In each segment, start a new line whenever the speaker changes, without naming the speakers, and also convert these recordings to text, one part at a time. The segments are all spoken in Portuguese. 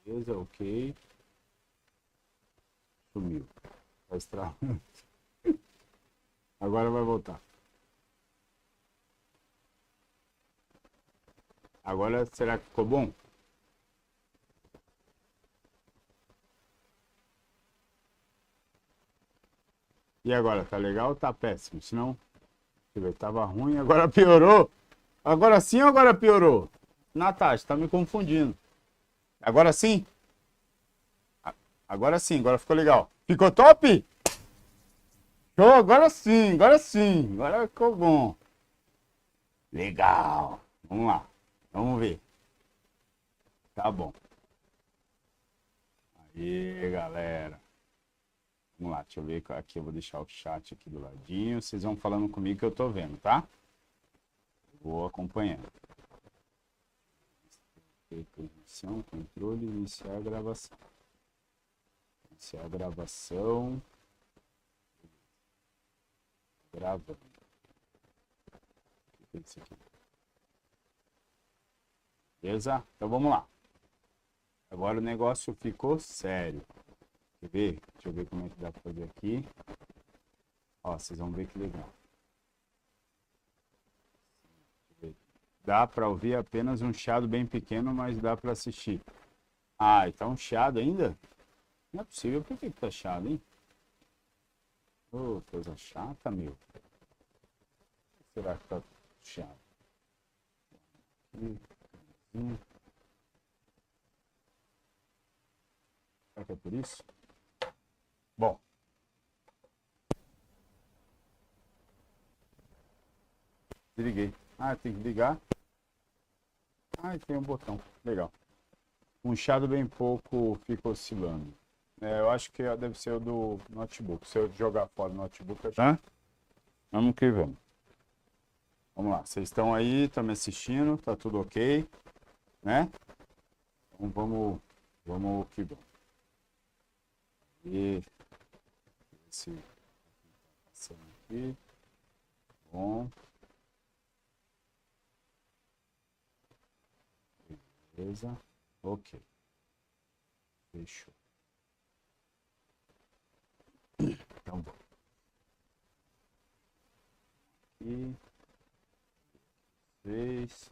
Beleza, ok. Sumiu. Tá estranho. Agora vai voltar. Agora, será que ficou bom? E agora, tá legal ou tá péssimo? Se não, tava ruim, agora piorou. Agora sim ou agora piorou? Natasha, tá me confundindo. Agora sim? Agora sim, agora ficou legal. Ficou top? Show, agora sim, agora sim. Agora ficou bom. Legal. Vamos lá. Vamos ver. Tá bom. Aí, galera. Vamos lá, deixa eu ver aqui. Eu vou deixar o chat aqui do ladinho. Vocês vão falando comigo que eu tô vendo, tá? Vou acompanhando. Permissão, controle, iniciar a gravação. Iniciar a gravação. Gravando. O que é isso aqui? Beleza? Então vamos lá. Agora o negócio ficou sério. Quer ver? Deixa eu ver como é que dá pra fazer aqui. Ó, vocês vão ver que legal. Dá para ouvir apenas um chiado bem pequeno, mas dá para assistir. Ah, e tá um chiado ainda? Não é possível. Por que tá chiado, hein? Ô, coisa chata, meu. Será que tá chiado? Será que é por isso? Bom. Desliguei. Ah, tem que ligar. Ah, e tem um botão. Legal. Um chiado bem pouco fica oscilando. É, eu acho que deve ser o do notebook. Se eu jogar fora o notebook, eu... Tá? Vamos que vamos. Vamos lá. Vocês estão aí, estão me assistindo, tá tudo ok, né? Então vamos que vamos. E esse passando aqui. Bom. Beleza. Ok. Fechou. Então, aqui. 3.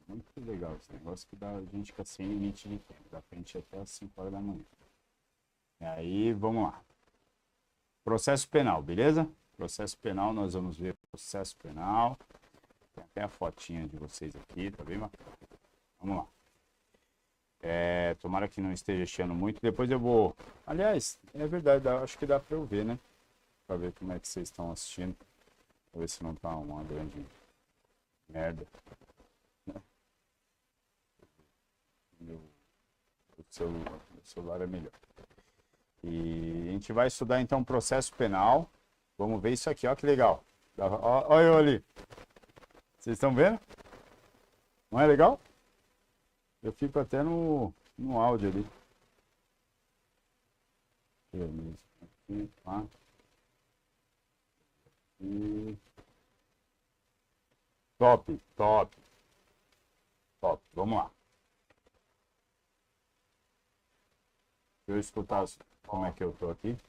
Muito legal esse negócio que dá, a gente fica sem limite de tempo. Da frente até às 5 horas da manhã. E aí, vamos lá. Processo penal, beleza? Processo penal, nós vamos ver processo penal. Tem até a fotinha de vocês aqui, tá bem bacana. Vamos lá. Tomara que não esteja chiando muito. Depois eu vou... Aliás, é verdade, acho que dá pra eu ver, né? Pra ver como é que vocês estão assistindo. Pra ver se não tá uma grande merda. Meu celular é melhor. E a gente vai estudar então processo penal. Vamos ver isso aqui, ó que legal. Olha eu ali. Vocês estão vendo? Não é legal? Eu fico até no áudio ali. Aqui, tá? E... Top, top. Top, vamos lá. Deixa eu escutar como é que eu tô aqui. Deixa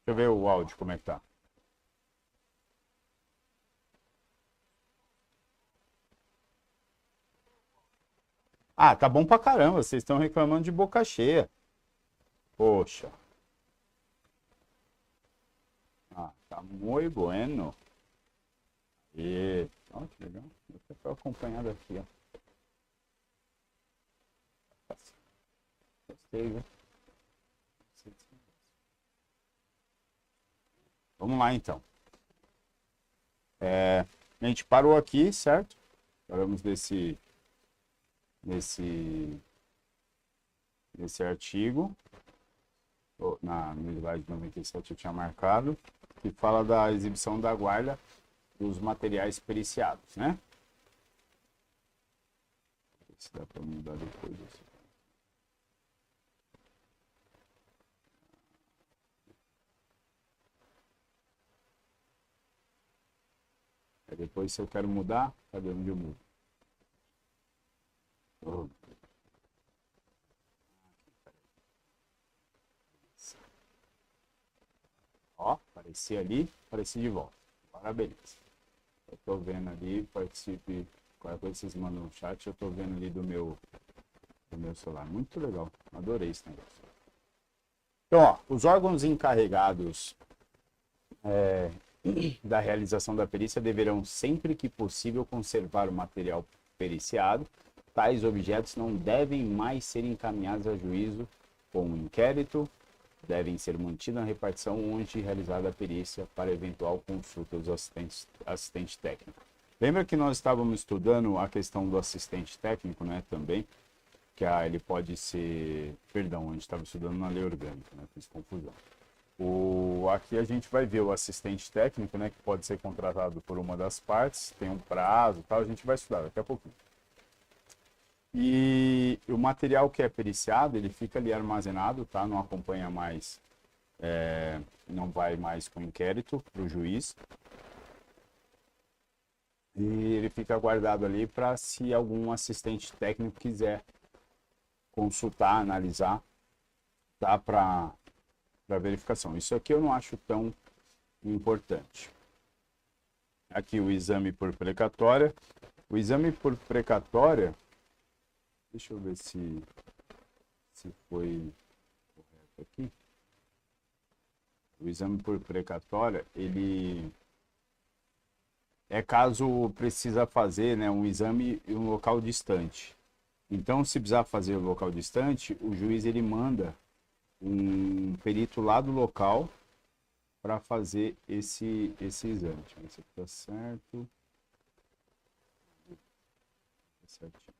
eu ver o áudio, como é que tá. Ah, tá bom pra caramba. Vocês estão reclamando de boca cheia. Poxa. Ah, tá muito bueno. E... Ó, que legal. Eu tô acompanhado aqui, ó. Gostei, viu? Vamos lá, então. A gente parou aqui, certo? Paramos nesse artigo. No slide 97 eu tinha marcado. Que fala da exibição da guarda dos materiais periciados, né? Se dá para mudar depois disso. Depois, se eu quero mudar, cadê onde eu mudo? aparecer ali, aparecer de volta. Agora, beleza. Eu tô vendo ali, participe, qualquer coisa vocês mandam no chat, eu tô vendo ali do meu celular. Muito legal, adorei esse negócio. Então, ó, os órgãos encarregados da realização da perícia deverão, sempre que possível, conservar o material periciado. Tais objetos não devem mais ser encaminhados a juízo com o inquérito, devem ser mantidos na repartição onde realizada a perícia para eventual consulta dos assistente técnico. Lembra que nós estávamos estudando a questão do assistente técnico, né, também, que ele pode ser, perdão, a gente estava estudando na lei orgânica, né, fiz confusão. Aqui a gente vai ver o assistente técnico, né, que pode ser contratado por uma das partes, tem um prazo e tal, a gente vai estudar daqui a pouquinho. E o material que é periciado, ele fica ali armazenado, tá? Não acompanha mais, não vai mais com inquérito para o juiz. E ele fica guardado ali para se algum assistente técnico quiser consultar, analisar, tá? Para verificação. Isso aqui eu não acho tão importante. Aqui o exame por precatória. O exame por precatória, deixa eu ver se foi correto aqui. O exame por precatória, ele é caso precisa fazer, né, um exame em um local distante. Então, se precisar fazer o local distante, o juiz ele manda um perito lá do local para fazer esse exame. Deixa eu ver se está certo. Tá certinho.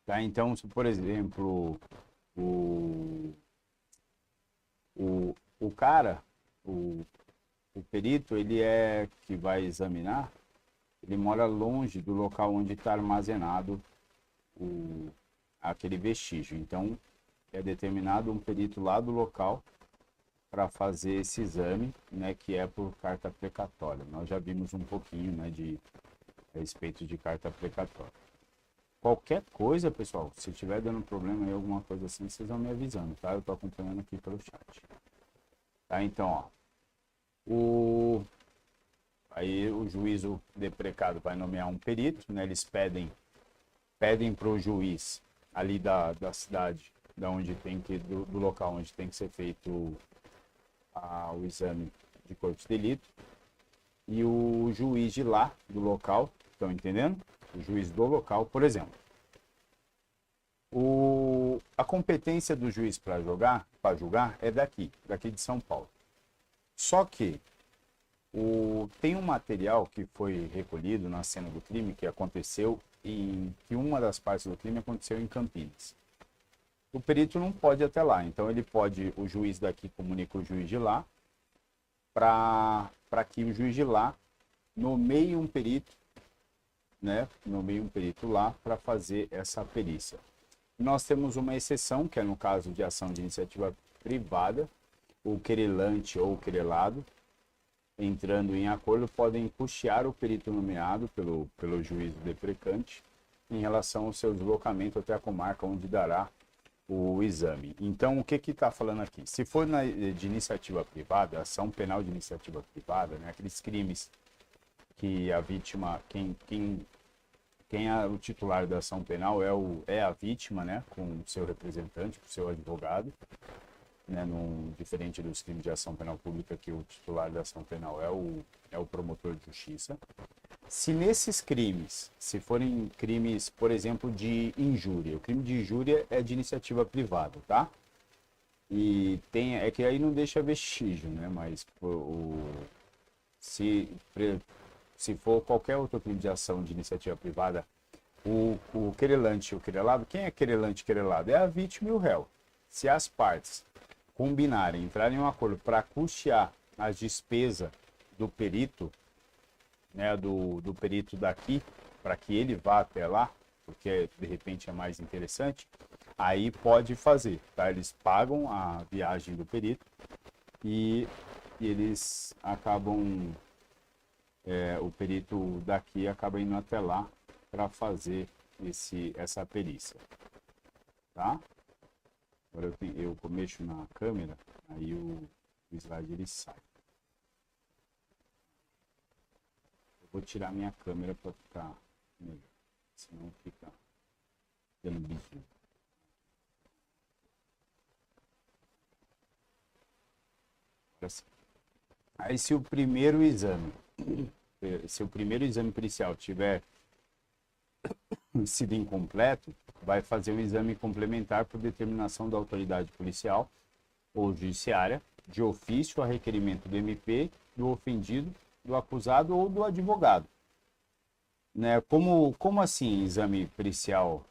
Tá, então, se, por exemplo, o cara, o perito, ele que vai examinar, ele mora longe do local onde está armazenado aquele vestígio. Então, é determinado um perito lá do local para fazer esse exame, né, que é por carta precatória. Nós já vimos um pouquinho, né, a respeito de carta precatória. Qualquer coisa, pessoal, se tiver dando problema aí, alguma coisa assim, vocês vão me avisando, tá? Eu tô acompanhando aqui pelo chat. Tá, então, ó. Aí o juízo de precado vai nomear um perito, né? Eles pedem para o juiz ali da cidade, do local onde tem que ser feito o exame de corpo de delito. E o juiz de lá, do local, estão entendendo? O juiz do local, por exemplo. A competência do juiz para julgar é daqui de São Paulo. Só que tem um material que foi recolhido na cena do crime que aconteceu que uma das partes do crime aconteceu em Campinas. O perito não pode ir até lá, então o juiz daqui comunica o juiz de lá para que o juiz de lá nomeie um perito, né? Nomeie um perito lá para fazer essa perícia. Nós temos uma exceção, que é no caso de ação de iniciativa privada, o querelante ou o querelado, entrando em acordo, podem custear o perito nomeado pelo juiz deprecante em relação ao seu deslocamento até a comarca onde dará o exame. Então, o que está falando aqui? Se for de iniciativa privada, ação penal de iniciativa privada, né, aqueles crimes que a vítima, quem é o titular da ação penal é a vítima, né, com o seu representante, com o seu advogado, né, diferente dos crimes de ação penal pública, que o titular da ação penal é o promotor de justiça. Se nesses crimes, se forem crimes, por exemplo, de injúria, o crime de injúria é de iniciativa privada, tá? E é que aí não deixa vestígio, né, mas se for qualquer outro crime de ação de iniciativa privada, o querelante e o querelado, quem é querelante e querelado? É a vítima e o réu. Se as partes combinarem, entrarem em um acordo para custear as despesas do perito, né, do perito daqui, para que ele vá até lá, porque de repente é mais interessante, aí pode fazer, tá? Eles pagam a viagem do perito e eles acabam, o perito daqui acaba indo até lá para fazer essa perícia, tá? Agora eu mexo na câmera, aí o slide ele sai. Eu vou tirar minha câmera para ficar melhor, senão fica dando bisu. Aí se o primeiro exame pericial tiver sido incompleto, vai fazer um exame complementar por determinação da autoridade policial ou judiciária, de ofício a requerimento do MP, do ofendido, do acusado ou do advogado. Né? Como assim exame pericial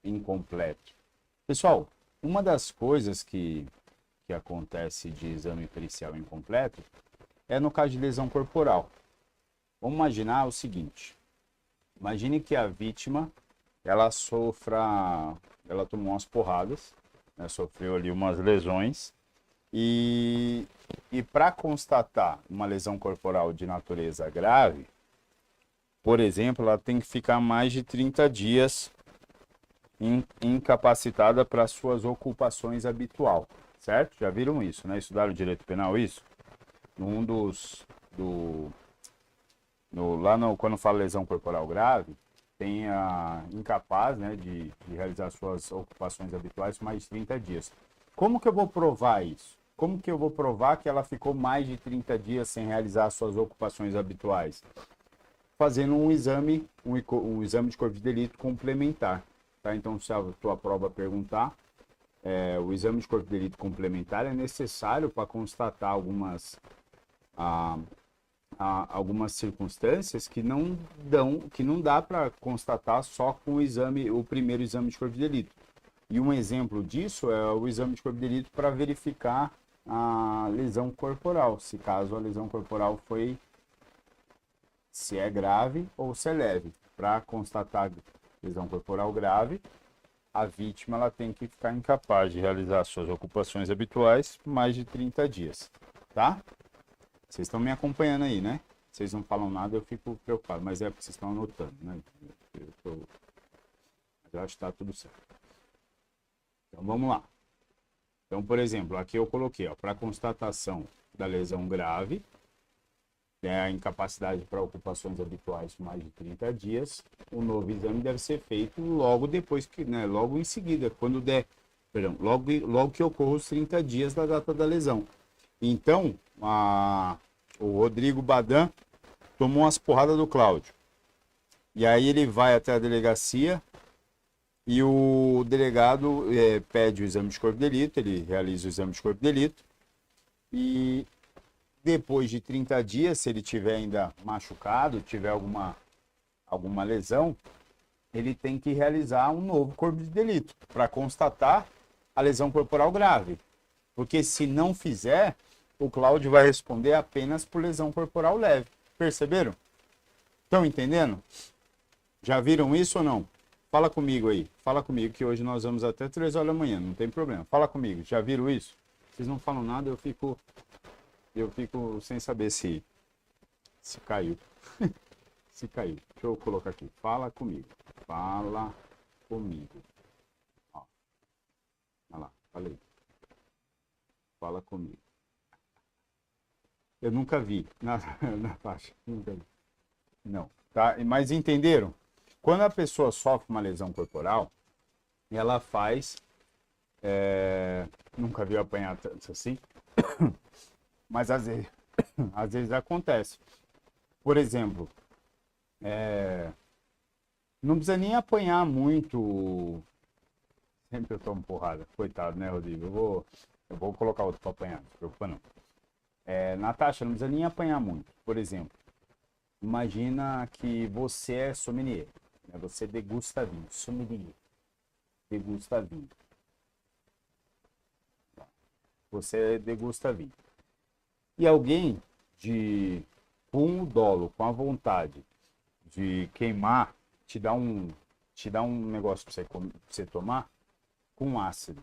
incompleto? Pessoal, uma das coisas que acontece de exame pericial incompleto é no caso de lesão corporal. Vamos imaginar o seguinte: imagine que a vítima ela tomou umas porradas, né, sofreu ali umas lesões e para constatar uma lesão corporal de natureza grave, por exemplo, ela tem que ficar mais de 30 dias incapacitada para suas ocupações habitual, certo? Já viram isso, né? Estudaram direito penal isso? Quando fala lesão corporal grave, tem a incapaz, né, de realizar suas ocupações habituais por mais de 30 dias. Como que eu vou provar isso? Como que eu vou provar que ela ficou mais de 30 dias sem realizar suas ocupações habituais? Fazendo um exame de corpo de delito complementar. Tá? Então, se a tua prova perguntar, o exame de corpo de delito complementar é necessário para constatar algumas circunstâncias que não dá para constatar só com o primeiro exame de corpo de delito. E um exemplo disso é o exame de corpo de delito para verificar a lesão corporal, se caso a lesão corporal se é grave ou se é leve. Para constatar lesão corporal grave, a vítima ela tem que ficar incapaz de realizar suas ocupações habituais por mais de 30 dias, tá? Vocês estão me acompanhando aí, né? Vocês não falam nada, eu fico preocupado, mas é porque vocês estão anotando, né? Eu acho que está tudo certo. Então, vamos lá. Então, por exemplo, aqui eu coloquei, para constatação da lesão grave, a incapacidade para ocupações habituais por mais de 30 dias, o novo exame deve ser feito logo depois logo em seguida, logo que ocorra os 30 dias da data da lesão. Então, o Rodrigo Badan tomou umas porradas do Cláudio. E aí ele vai até a delegacia e o delegado pede o exame de corpo de delito, ele realiza o exame de corpo de delito e depois de 30 dias, se ele tiver ainda machucado, tiver alguma lesão, ele tem que realizar um novo corpo de delito para constatar a lesão corporal grave. Porque se não fizer, o Cláudio vai responder apenas por lesão corporal leve. Perceberam? Estão entendendo? Já viram isso ou não? Fala comigo aí. Fala comigo que hoje nós vamos até 3 horas da manhã, não tem problema. Fala comigo. Já viram isso? Vocês não falam nada, eu fico sem saber se caiu. Se caiu. Deixa eu colocar aqui. Fala comigo. Fala comigo. Ó. Olha lá. Falei. Fala comigo. Eu nunca vi na faixa. Nunca vi. Não. Tá? Mas entenderam? Quando a pessoa sofre uma lesão corporal, ela faz... Nunca vi apanhar tanto assim. Mas às vezes acontece. Por exemplo, não precisa nem apanhar muito. Sempre eu tomo porrada. Coitado, né, Rodrigo? Eu vou colocar outro para apanhar, não se preocupa não. Natasha, não precisa nem apanhar muito. Por exemplo, imagina que você é sommelier. Né? Você degusta vinho. Sommelier. Degusta vinho. Você degusta vinho. E alguém com o dolo, com a vontade de queimar, te dá um negócio para você tomar com ácido.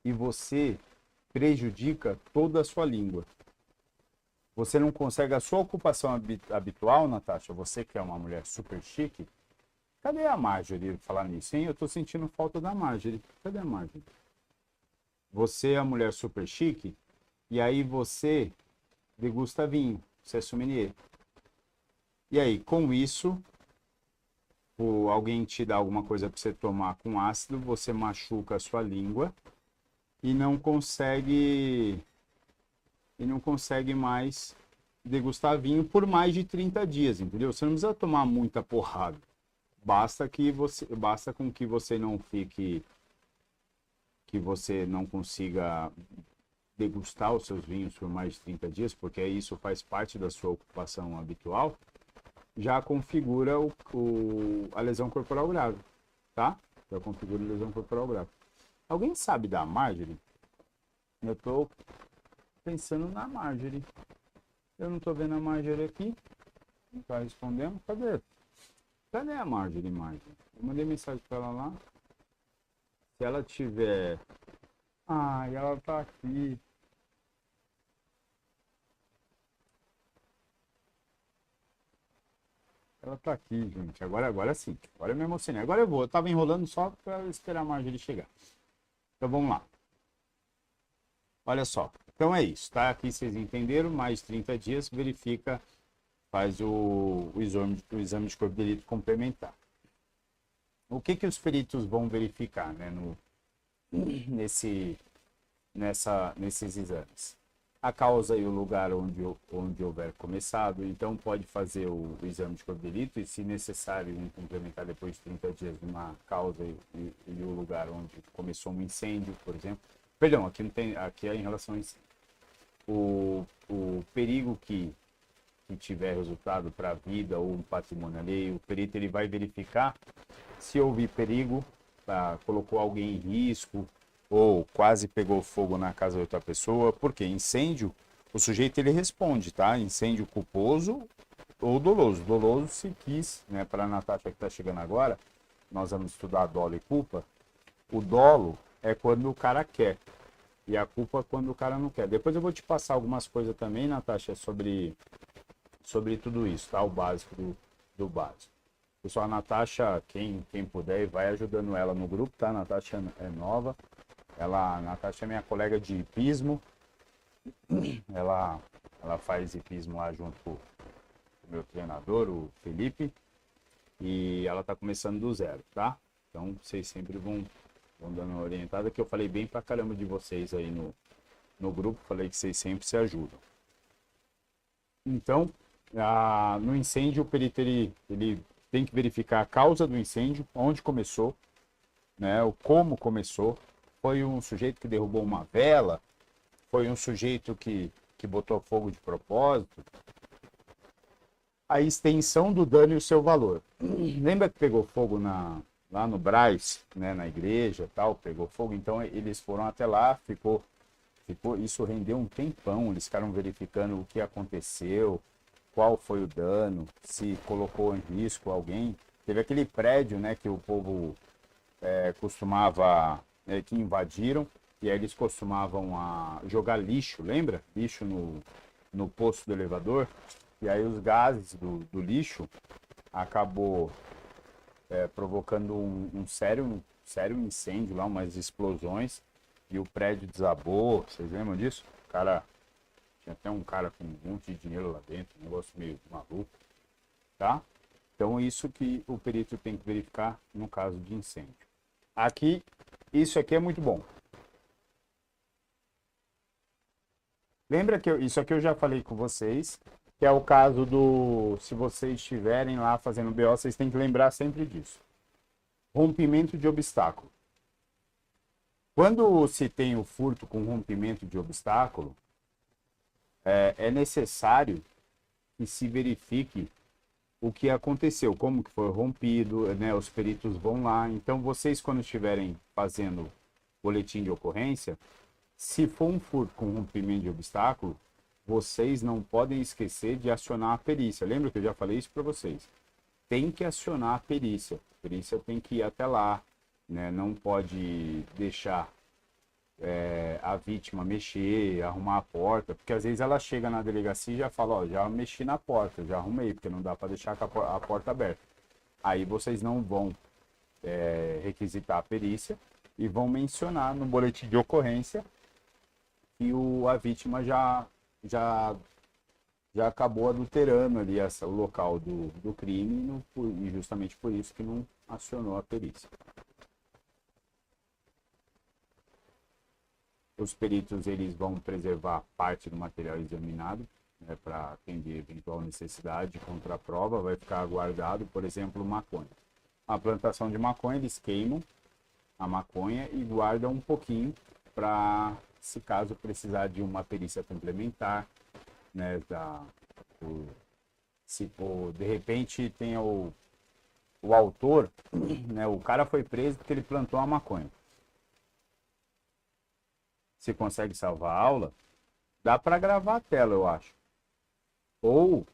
E você prejudica toda a sua língua. Você não consegue a sua ocupação habitual, Natasha, você que é uma mulher super chique, Cadê a Marjorie falar nisso, hein? Eu tô sentindo falta da Marjorie. Cadê a Marjorie? Você é a mulher super chique, e aí você degusta vinho, você é sommelier. E aí, com isso, ou alguém te dá alguma coisa para você tomar com ácido, você machuca a sua língua e não consegue mais degustar vinho por mais de 30 dias, entendeu? Você não precisa tomar muita porrada. Basta com que você não fique, que você não consiga degustar os seus vinhos por mais de 30 dias, porque isso faz parte da sua ocupação habitual, já configura a lesão corporal grave, tá? Já configura a lesão corporal grave. Alguém sabe da Marjorie? Eu tô pensando na Marjorie. Eu não tô vendo a Marjorie aqui. Não tá respondendo. Cadê? Cadê a Marjorie? Eu mandei mensagem pra ela lá. Se ela tiver... Ai, ela tá aqui. Ela tá aqui, gente. Agora sim. Agora eu me emocionei. Agora eu vou. Eu tava enrolando só pra esperar a Marjorie chegar. Então vamos lá. Olha só. Então é isso, tá? Aqui vocês entenderam. Mais 30 dias, verifica, faz o exame de corpo de delito complementar. O que os peritos vão verificar, né, nesses exames? A causa e o lugar onde houver começado, então pode fazer o exame de corpo de delito e, se necessário, complementar depois de 30 dias uma causa e o lugar onde começou um incêndio, por exemplo. Perdão, aqui não tem, aqui é em relação a incêndio. O perigo que tiver resultado para a vida ou um patrimônio alheio, o perito ele vai verificar se houve perigo, colocou alguém em risco, ou quase pegou fogo na casa de outra pessoa. Porque incêndio, o sujeito ele responde, tá? Incêndio culposo ou doloso. Doloso se quis, né? Para a Natasha que está chegando agora, nós vamos estudar dolo e culpa. O dolo é quando o cara quer, e a culpa é quando o cara não quer. Depois eu vou te passar algumas coisas também, Natasha, sobre tudo isso, tá? O básico do básico. Pessoal, a Natasha, quem puder, vai ajudando ela no grupo, tá? A Natasha é nova. A Natasha é minha colega de hipismo. Ela faz hipismo lá junto com o meu treinador, o Felipe. E ela tá começando do zero, tá? Então, vocês sempre vão dando uma orientada, que eu falei bem pra caramba de vocês aí no grupo. Falei que vocês sempre se ajudam. Então, no incêndio, o perito ele tem que verificar a causa do incêndio, onde começou, né, o como começou. Foi um sujeito que derrubou uma vela? Foi um sujeito que botou fogo de propósito? A extensão do dano e o seu valor. Lembra que pegou fogo lá no Brás, né, na igreja, tal, pegou fogo? Então eles foram até lá, isso rendeu um tempão, eles ficaram verificando o que aconteceu, qual foi o dano, se colocou em risco alguém. Teve aquele prédio, né, que o povo costumava, que invadiram, e aí eles costumavam jogar lixo, lembra? Lixo no poço do elevador, e aí os gases do lixo acabou provocando um sério incêndio lá, umas explosões, e o prédio desabou. Vocês lembram disso? Tinha até um cara com um monte de dinheiro lá dentro, um negócio meio maluco, tá? Então isso que o perito tem que verificar no caso de incêndio. Isso aqui é muito bom. Lembra que isso aqui eu já falei com vocês, que é o caso se vocês estiverem lá fazendo BO, vocês têm que lembrar sempre disso. Rompimento de obstáculo. Quando se tem o furto com rompimento de obstáculo, é necessário que se verifique o que aconteceu, como que foi rompido, né? Os peritos vão lá. Então, vocês, quando estiverem fazendo boletim de ocorrência, se for um furto com rompimento de obstáculo, vocês não podem esquecer de acionar a perícia. Lembra que eu já falei isso para vocês? Tem que acionar a perícia. A perícia tem que ir até lá, né? Não pode deixar a vítima mexer, arrumar a porta, porque às vezes ela chega na delegacia e já fala, ó, já mexi na porta, já arrumei, porque não dá para deixar a porta aberta. Aí vocês não vão requisitar a perícia e vão mencionar no boletim de ocorrência que a vítima já acabou adulterando ali o local do crime e justamente por isso que não acionou a perícia. Os peritos eles vão preservar parte do material examinado, né, para atender eventual necessidade contra a prova, vai ficar guardado, por exemplo, maconha. A plantação de maconha, eles queimam a maconha e guardam um pouquinho para, se caso precisar de uma perícia complementar, né, se de repente tem o autor, né, o cara foi preso porque ele plantou a maconha. Se consegue salvar a aula, dá para gravar a tela, eu acho. Ou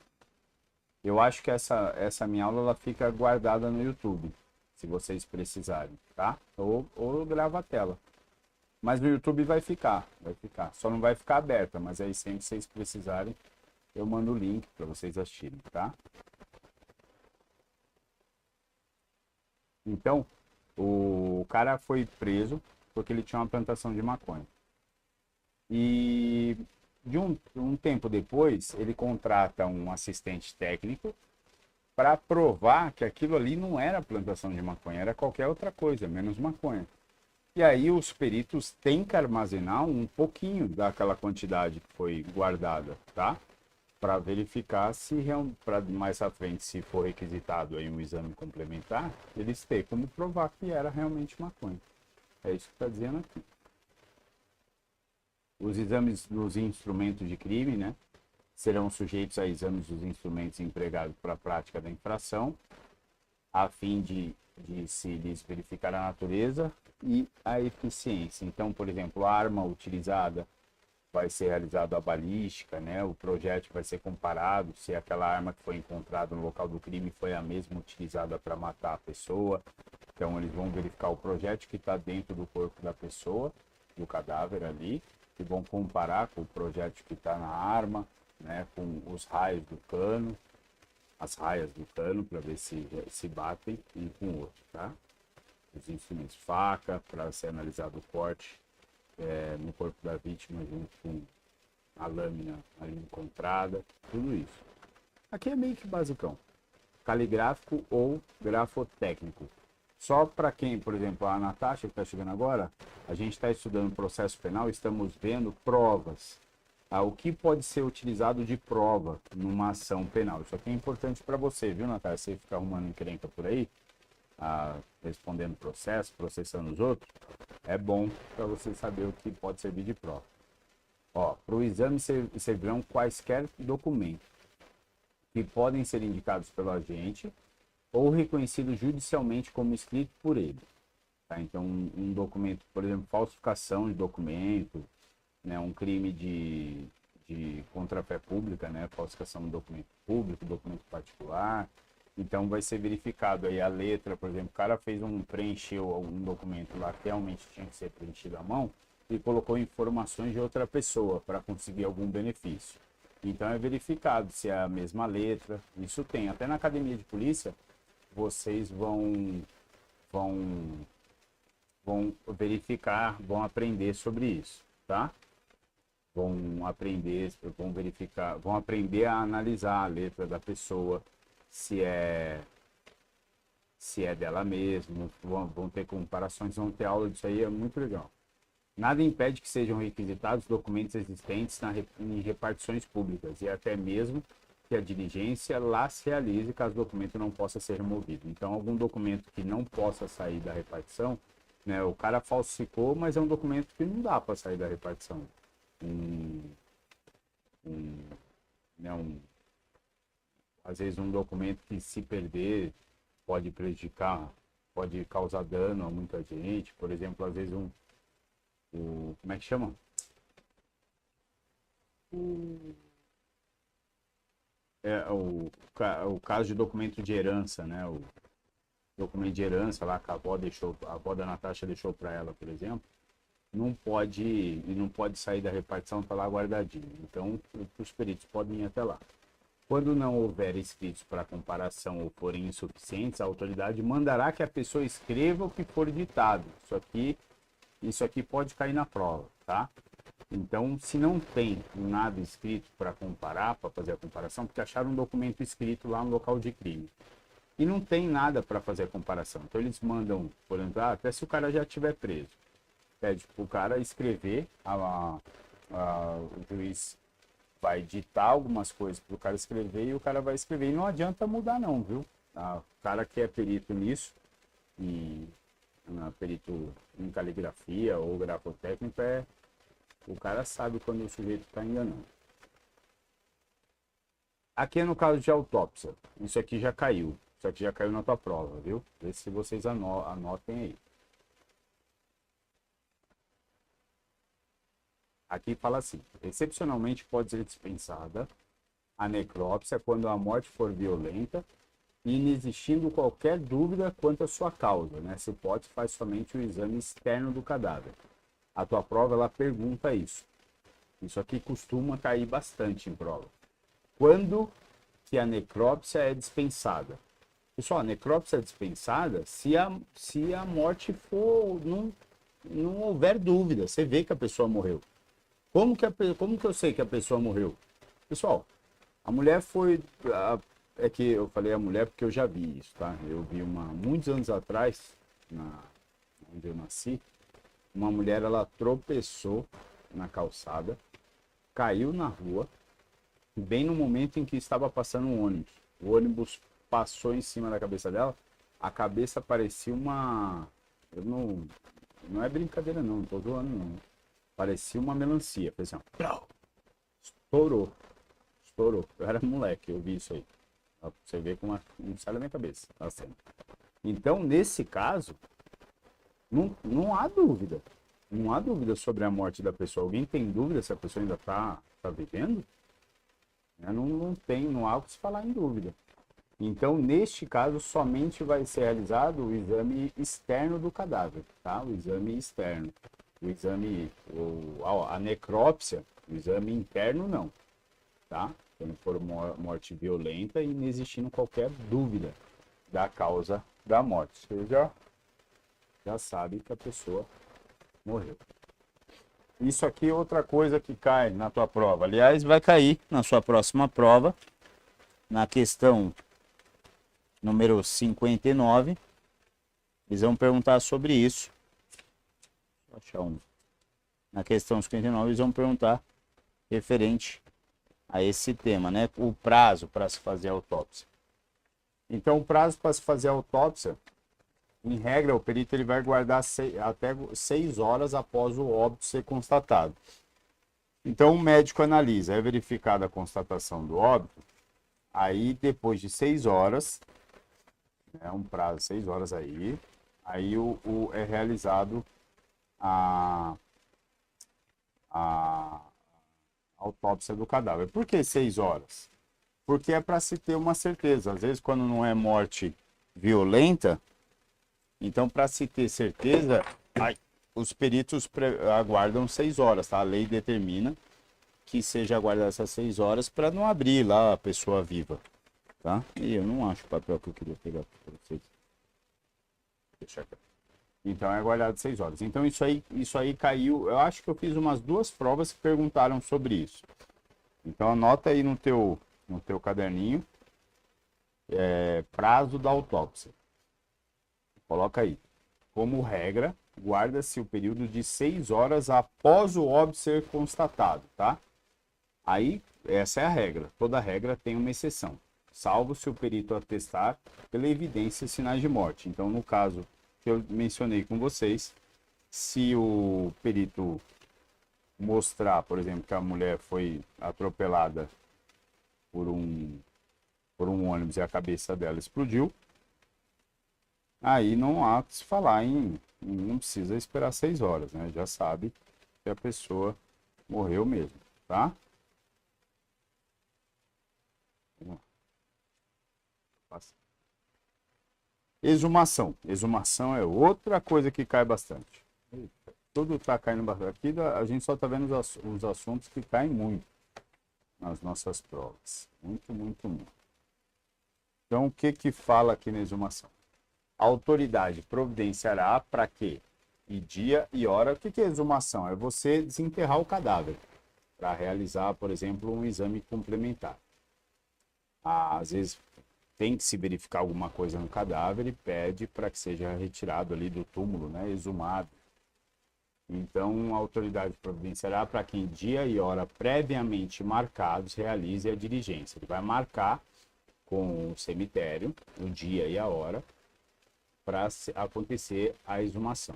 eu acho que essa minha aula ela fica guardada no YouTube, se vocês precisarem, tá? Ou grava a tela. Mas no YouTube vai ficar. Só não vai ficar aberta, mas aí sempre que vocês precisarem, eu mando o link para vocês assistirem, tá? Então, o cara foi preso porque ele tinha uma plantação de maconha. E de um tempo depois, ele contrata um assistente técnico para provar que aquilo ali não era plantação de maconha, era qualquer outra coisa, menos maconha. E aí os peritos têm que armazenar um pouquinho daquela quantidade que foi guardada, tá? Para verificar se para mais à frente, se for requisitado aí um exame complementar, eles têm como provar que era realmente maconha. É isso que está dizendo aqui. Os exames dos instrumentos de crime, né, serão sujeitos a exames dos instrumentos empregados para a prática da infração, a fim de se lhes verificar a natureza e a eficiência. Então, por exemplo, a arma utilizada vai ser realizada a balística, né? O projétil vai ser comparado se aquela arma que foi encontrada no local do crime foi a mesma utilizada para matar a pessoa. Então, eles vão verificar o projétil que está dentro do corpo da pessoa, do cadáver ali, e vão comparar com o projétil que está na arma, né? Com os raios do cano, as raias do cano, para ver se batem um com o outro, tá? Os instrumentos, faca, para ser analisado o corte no corpo da vítima junto com a lâmina ali encontrada, tudo isso. Aqui é meio que basicão, caligráfico ou grafotécnico. Só para quem, por exemplo, a Natasha que está chegando agora, a gente está estudando processo penal, estamos vendo provas. O que pode ser utilizado de prova numa ação penal. Isso aqui é importante para você, viu, Natasha? Você fica arrumando encrenca por aí, respondendo processo, processando os outros, é bom para você saber o que pode servir de prova. Para o exame servirão quaisquer documentos que podem ser indicados pelo agente ou reconhecidos judicialmente como escrito por ele. Tá? Então, um documento, por exemplo, falsificação de documento, né, um crime de contrafé pública, né, falsificação de documento público, documento particular. Então, vai ser verificado aí a letra, por exemplo, o cara preencheu algum documento lá que realmente tinha que ser preenchido à mão e colocou informações de outra pessoa para conseguir algum benefício. Então, é verificado se é a mesma letra. Isso tem. Até na academia de polícia, vocês vão verificar, vão aprender sobre isso, tá? Vão aprender, vão verificar, vão aprender a analisar a letra da pessoa, se é dela mesma, vão ter comparações, vão ter aula disso aí, é muito legal. Nada impede que sejam requisitados documentos existentes em repartições públicas e até mesmo que a diligência lá se realize caso o documento não possa ser removido. Então, algum documento que não possa sair da repartição, né, o cara falsificou, mas é um documento que não dá para sair da repartição. Às vezes um documento que, se perder, pode prejudicar, pode causar dano a muita gente. Por exemplo, às vezes como é que chama? O caso de documento de herança, né? O documento de herança lá que a avó da Natasha deixou para ela, por exemplo, não pode sair da repartição, tá lá guardadinho. Então, os peritos podem ir até lá. Quando não houver escritos para comparação ou forem insuficientes, a autoridade mandará que a pessoa escreva o que for ditado. Isso aqui pode cair na prova, tá? Então, se não tem nada escrito para comparar, para fazer a comparação, porque acharam um documento escrito lá no local de crime, e não tem nada para fazer a comparação. Então, eles mandam, por exemplo, até se o cara já estiver preso, pede para o cara escrever, o juiz vai ditar algumas coisas para o cara escrever e o cara vai escrever. E não adianta mudar não, viu? O cara que é perito nisso, perito em caligrafia ou grafotécnico, o cara sabe quando o sujeito está enganando. Aqui é no caso de autópsia. Isso aqui já caiu. Isso aqui já caiu na tua prova, viu? Vê se vocês anotem aí. Aqui fala assim: excepcionalmente pode ser dispensada a necrópsia quando a morte for violenta e inexistindo qualquer dúvida quanto à sua causa. Nessa hipótese, faz somente o exame externo do cadáver. A tua prova, ela pergunta isso. Isso aqui costuma cair bastante em prova. Quando que a necrópsia é dispensada? Pessoal, a necrópsia é dispensada se a morte for... Não houver dúvida. Você vê que a pessoa morreu. Como que eu sei que a pessoa morreu? Pessoal, a mulher foi... É que eu falei a mulher porque eu já vi isso, tá? Eu vi muitos anos atrás, onde eu nasci, uma mulher, ela tropeçou na calçada, caiu na rua, bem no momento em que estava passando um ônibus. O ônibus passou em cima da cabeça dela, a cabeça parecia uma... Não é brincadeira não tô zoando não. Parecia uma melancia, fez assim, ó, estourou. Eu era moleque, eu vi isso aí. Você vê como não sai da minha cabeça a cena. Então, nesse caso, não há dúvida. Não há dúvida sobre a morte da pessoa. Alguém tem dúvida se a pessoa ainda está vivendo? Não há o que se falar em dúvida. Então, neste caso, somente vai ser realizado o exame externo do cadáver, tá? O exame externo. O exame, a necrópsia, o exame interno não, tá? Quando for morte violenta e inexistindo qualquer dúvida da causa da morte. Você já sabe que a pessoa morreu. Isso aqui é outra coisa que cai na tua prova. Aliás, vai cair na sua próxima prova, na questão número 59. Eles vão perguntar sobre isso. Vou achar na questão 59, eles vão perguntar referente a esse tema, né? O prazo para se fazer a autópsia. Então, o prazo para se fazer a autópsia, em regra, o perito ele vai guardar até 6 horas após o óbito ser constatado. Então, o médico analisa, é verificada a constatação do óbito, aí depois de 6 horas, um prazo de 6 horas aí é realizado a autópsia do cadáver. Por que 6 horas? Porque é para se ter uma certeza. Às vezes, quando não é morte violenta, então, para se ter certeza, os peritos aguardam 6 horas, tá? A lei determina que seja aguardada essas 6 horas para não abrir lá a pessoa viva, tá? E eu não acho o papel que eu queria pegar para vocês. Deixa aqui. Então, é aguardado 6 horas. Então, isso aí caiu. Eu acho que eu fiz umas 2 provas que perguntaram sobre isso. Então, anota aí no teu caderninho, prazo da autópsia. Coloca aí. Como regra, guarda-se o período de 6 horas após o óbito ser constatado, tá? Aí, essa é a regra. Toda regra tem uma exceção. Salvo se o perito atestar pela evidência e sinais de morte. Então, no caso que eu mencionei com vocês, se o perito mostrar, por exemplo, que a mulher foi atropelada por um ônibus e a cabeça dela explodiu, aí não há que se falar não precisa esperar 6 horas, né? Já sabe que a pessoa morreu mesmo, tá? Exumação. Exumação é outra coisa que cai bastante. Tudo está caindo bastante. Aqui a gente só está vendo os assuntos que caem muito. nas nossas provas. Muito, muito, muito. Então, o que que fala aqui na exumação? A autoridade providenciará para quê? E dia e hora. O que que é exumação? É você desenterrar o cadáver para realizar, por exemplo, um exame complementar. Às vezes tem que se verificar alguma coisa no cadáver e pede para que seja retirado ali do túmulo, né, exumado. Então, a autoridade providenciará para que em dia e hora previamente marcados realize a diligência. Ele vai marcar com o cemitério o dia e a hora para acontecer a exumação,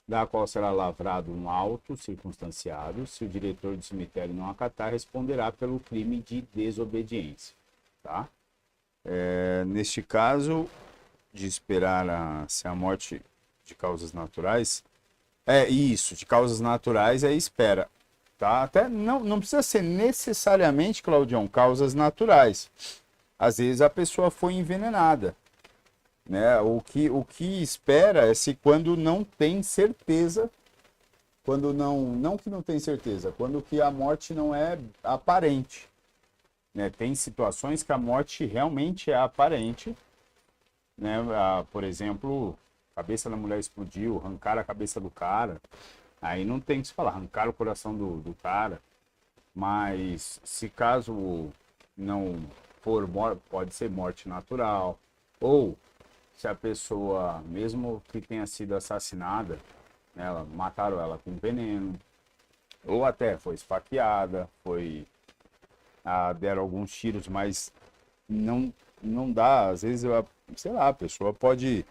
da qual será lavrado um auto circunstanciado. Se o diretor do cemitério não acatar, responderá pelo crime de desobediência. Tá? Neste caso, de esperar se a morte de causas naturais, de causas naturais é espera. Tá? Até não precisa ser necessariamente, Claudião, causas naturais. Às vezes a pessoa foi envenenada. Né? O que espera é se quando não tem certeza, quando não que não tem certeza, quando que a morte não é aparente. Né? Tem situações que a morte realmente é aparente, né? Por exemplo, a cabeça da mulher explodiu, arrancaram a cabeça do cara, aí não tem que se falar, arrancaram o coração do cara, mas se caso não for morte, pode ser morte natural, ou se a pessoa, mesmo que tenha sido assassinada, né, mataram ela com veneno, ou até foi esfaqueada, deram alguns tiros, mas não dá, às vezes, sei lá, a pessoa pode,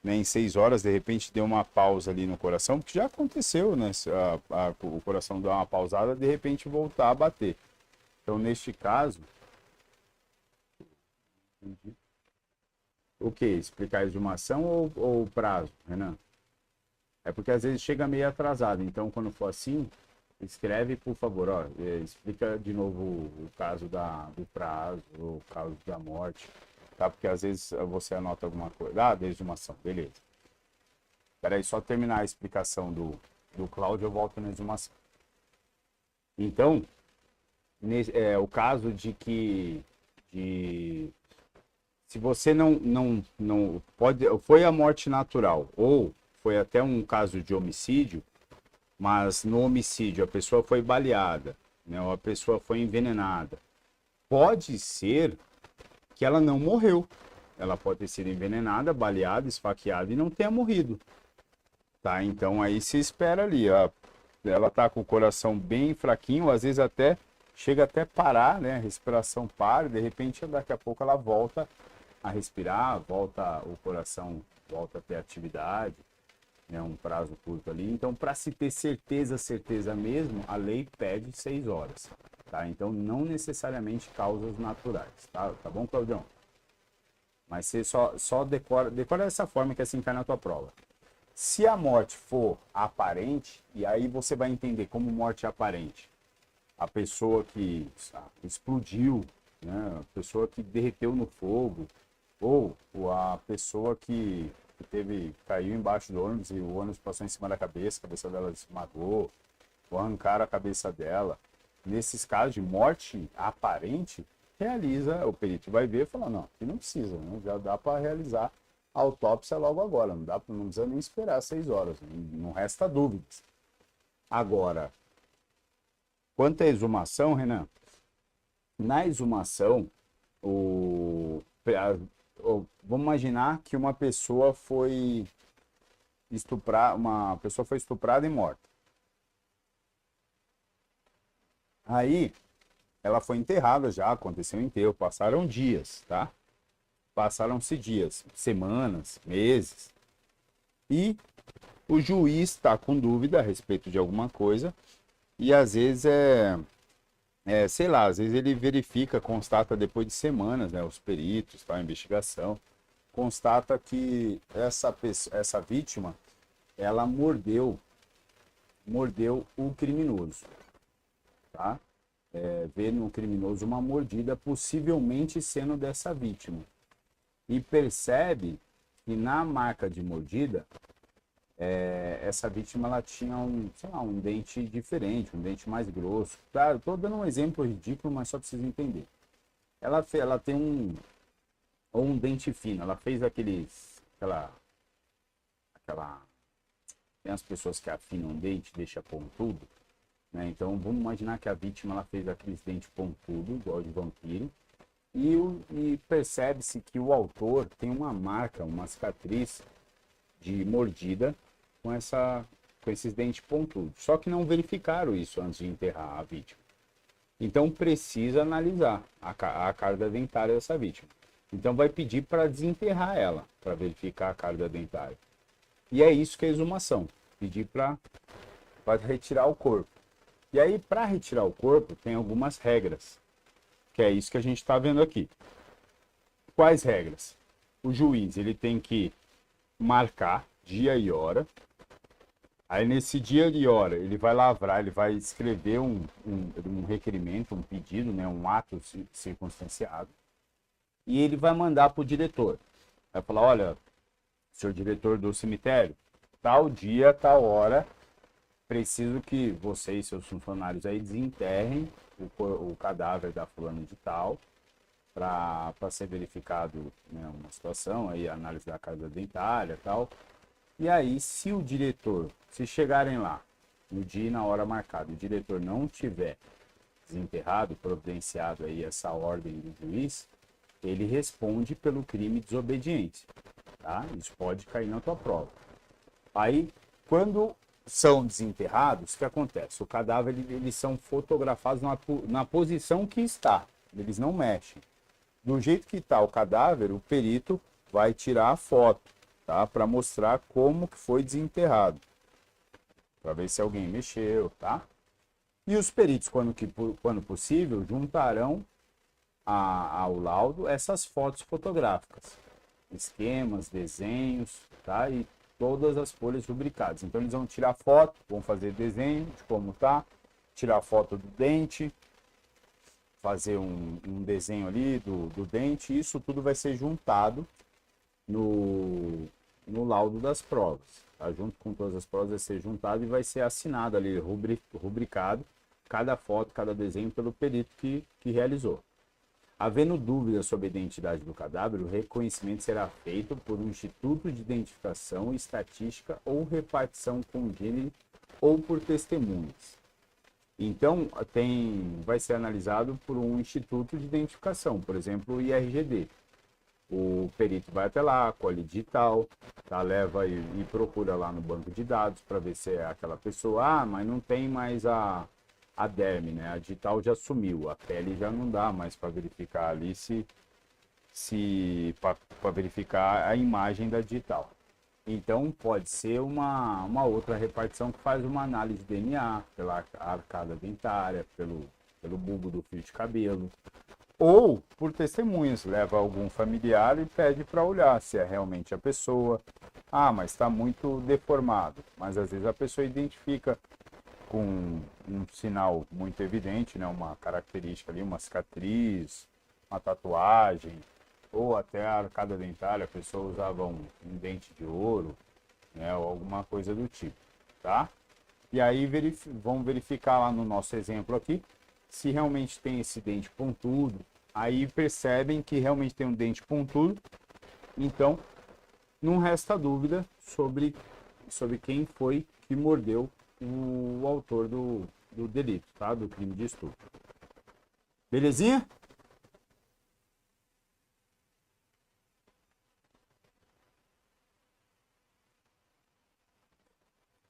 né, em 6 horas, de repente, deu uma pausa ali no coração, porque já aconteceu, né, o coração dá uma pausada, de repente voltar a bater. Então, neste caso, o que? Explicar a exumação ou o prazo, Renan? É porque às vezes chega meio atrasado, então quando for assim, escreve, por favor, ó, explica de novo o caso do prazo, o caso da morte, tá? Porque às vezes você anota alguma coisa. Da exumação, beleza. Espera aí, só terminar a explicação do Cláudio, eu volto na exumação. Então, o caso de que se você não pode, foi a morte natural ou foi até um caso de homicídio, mas no homicídio a pessoa foi baleada, né, ou a pessoa foi envenenada, pode ser que ela não morreu. Ela pode ter sido envenenada, baleada, esfaqueada e não tenha morrido. Tá? Então aí se espera ali, ó, ela tá com o coração bem fraquinho, às vezes até chega até parar, né, a respiração para, de repente daqui a pouco ela volta a respirar, o coração volta a ter atividade, né, um prazo curto ali. Então, para se ter certeza mesmo, a lei pede 6 horas, tá? Então, não necessariamente causas naturais, tá? Tá bom, Claudião? Mas você só decora dessa forma que assim cai na tua prova. Se a morte for aparente, e aí você vai entender como morte é aparente. A pessoa que explodiu, né, a pessoa que derreteu no fogo, ou a pessoa que caiu embaixo do ônibus e o ônibus passou em cima da cabeça, a cabeça dela esmagou, ou arrancaram a cabeça dela. Nesses casos de morte aparente, o perito vai ver e fala, não, aqui não precisa, né? Já dá para realizar a autópsia logo agora, não precisa nem esperar 6 horas, não resta dúvidas. Agora, quanto à exumação, Renan, na exumação, vamos imaginar que uma pessoa foi estuprada e morta. Aí, ela foi enterrada já, aconteceu o enterro, passaram dias, tá? Passaram-se dias, semanas, meses. E o juiz está com dúvida a respeito de alguma coisa e às vezes sei lá, às vezes ele verifica, constata depois de semanas, né, os peritos, tá, a investigação, constata que essa vítima, ela mordeu o criminoso, tá? Vê no criminoso uma mordida, possivelmente sendo dessa vítima. E percebe que na marca de mordida, essa vítima ela tinha sei lá, um dente diferente, um dente mais grosso. Claro, estou dando um exemplo ridículo, mas só para vocês entenderem. Ela tem ou um dente fino, ela fez aquela, tem as pessoas que afinam o dente, deixa pontudo, né? Então vamos imaginar que a vítima ela fez aqueles dentes pontudos, igual de vampiro, e percebe-se que o autor tem uma marca, uma cicatriz de mordida com esses dentes pontudos. Só que não verificaram isso antes de enterrar a vítima. Então precisa analisar a carga dentária dessa vítima. Então vai pedir para desenterrar ela, para verificar a carga dentária. E é isso que é exumação, pedir para retirar o corpo. E aí, para retirar o corpo, tem algumas regras, que é isso que a gente está vendo aqui. Quais regras? O juiz ele tem que marcar dia e hora. Aí, nesse dia e hora, ele vai lavrar, ele vai escrever um requerimento, um pedido, né, um ato circunstanciado. E ele vai mandar para o diretor. Vai falar, olha, senhor diretor do cemitério, tal dia, tal hora, preciso que você e seus funcionários aí desenterrem o cadáver da fulana de tal, para ser verificado, né, uma situação, aí análise da carga dentária e tal. E aí, se o diretor, se chegarem lá, no dia e na hora marcada, o diretor não tiver desenterrado, providenciado aí essa ordem do juiz, ele responde pelo crime de desobediência, tá? Isso pode cair na tua prova. Aí, quando são desenterrados, o que acontece? O cadáver, eles são fotografados na posição que está, eles não mexem. Do jeito que está o cadáver, o perito vai tirar a foto, tá? Para mostrar como que foi desenterrado, para ver se alguém mexeu, tá? E os peritos, quando possível, juntarão ao laudo essas fotos fotográficas, esquemas, desenhos, tá? E todas as folhas rubricadas. Então eles vão tirar foto, vão fazer desenho de como tá, tirar foto do dente, fazer um desenho ali do dente, e isso tudo vai ser juntado no laudo das provas, tá? Junto com todas as provas vai ser juntado e vai ser assinado ali, rubricado, cada foto, cada desenho pelo perito que realizou. Havendo dúvida sobre a identidade do cadáver, o reconhecimento será feito por um instituto de identificação, estatística ou repartição congênere ou por testemunhas. Então, vai ser analisado por um instituto de identificação, por exemplo, o IRGD. O perito vai até lá, colhe digital, tá? Leva e procura lá no banco de dados para ver se é aquela pessoa. Ah, mas não tem mais a derme, né? A digital já sumiu, a pele já não dá mais para verificar ali para verificar a imagem da digital. Então pode ser uma outra repartição que faz uma análise de DNA pela arcada dentária, pelo bulbo do fio de cabelo, ou por testemunhas, leva algum familiar e pede para olhar se é realmente a pessoa. Ah, mas está muito deformado, mas às vezes a pessoa identifica com um sinal muito evidente, né? Uma característica ali, uma cicatriz, uma tatuagem, ou até a arcada dentária, a pessoa usava um dente de ouro, né? Ou alguma coisa do tipo, tá? E aí vão verificar lá no nosso exemplo aqui, se realmente tem esse dente pontudo. Aí percebem que realmente tem um dente pontudo, então não resta dúvida sobre quem foi que mordeu o autor do delito, tá? Do crime de estupro. Belezinha?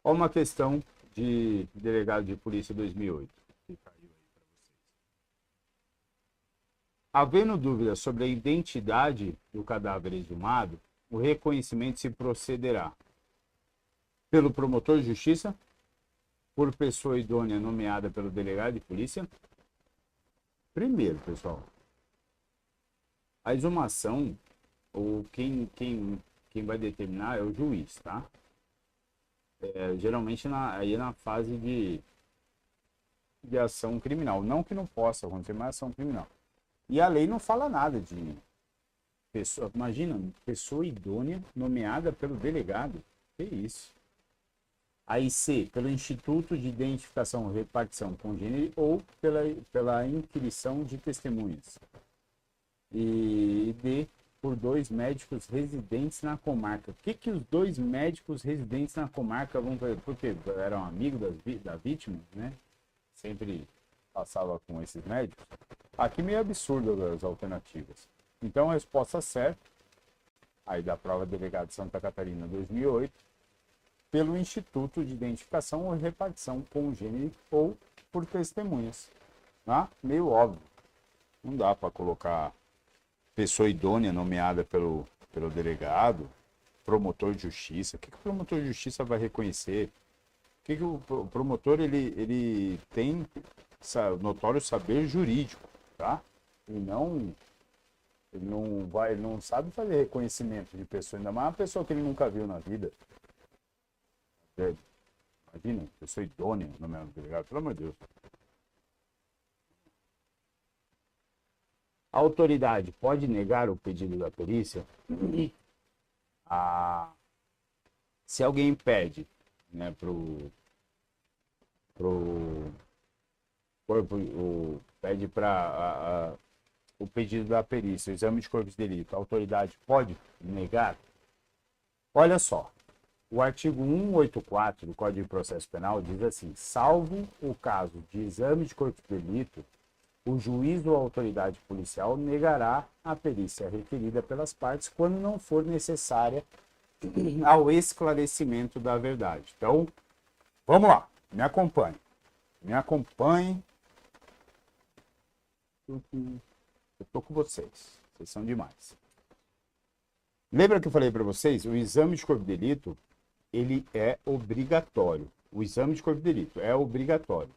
Olha uma questão de delegado de polícia 2008. Que caiu aí para vocês. Havendo dúvida sobre a identidade do cadáver exumado, o reconhecimento se procederá pelo promotor de justiça, por pessoa idônea nomeada pelo delegado de polícia. Primeiro, pessoal, a exumação, ou quem vai determinar é o juiz, tá? Geralmente aí na fase de ação criminal. Não que não possa acontecer, mas ação criminal. E a lei não fala nada de pessoa. Imagina, pessoa idônea nomeada pelo delegado. Que isso? Aí C, pelo Instituto de Identificação e Repartição Congênere ou pela inquirição de testemunhas. E D, por 2 médicos residentes na comarca. O que os 2 médicos residentes na comarca vão fazer? Porque eram amigos da vítima, né? Sempre passava com esses médicos. Aqui meio absurdo as alternativas. Então a resposta certa, aí da prova delegada de Santa Catarina 2008, pelo Instituto de Identificação ou Repartição Congênere ou por testemunhas. Tá? Meio óbvio. Não dá para colocar pessoa idônea nomeada pelo delegado, promotor de justiça. O que o promotor de justiça vai reconhecer? O que o promotor ele tem notório saber jurídico, tá? Ele não sabe fazer reconhecimento de pessoa, ainda mais uma pessoa que ele nunca viu na vida. Imagina, pessoa idônea nomeada pelo delegado, pelo amor de Deus. A autoridade pode negar o pedido da perícia? Se alguém pede, né, pede para o pedido da perícia, o exame de corpo de delito, a autoridade pode negar? Olha só, o artigo 184 do Código de Processo Penal diz assim: salvo o caso de exame de corpo de delito, o juiz ou a autoridade policial negará a perícia requerida pelas partes quando não for necessária ao esclarecimento da verdade. Então, vamos lá, me acompanhe. Me acompanhe. Eu tô com vocês. Vocês são demais. Lembra que eu falei para vocês? O exame de corpo de delito, ele é obrigatório. O exame de corpo de delito é obrigatório.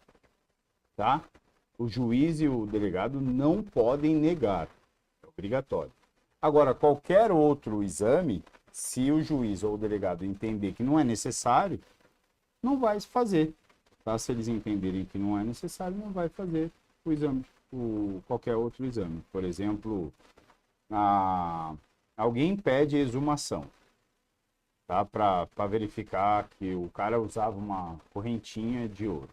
Tá? O juiz e o delegado não podem negar. É obrigatório. Agora, qualquer outro exame, se o juiz ou o delegado entender que não é necessário, não vai se fazer. Tá? Se eles entenderem que não é necessário, não vai fazer o exame, qualquer outro exame. Por exemplo, alguém pede exumação, tá? Para verificar que o cara usava uma correntinha de ouro.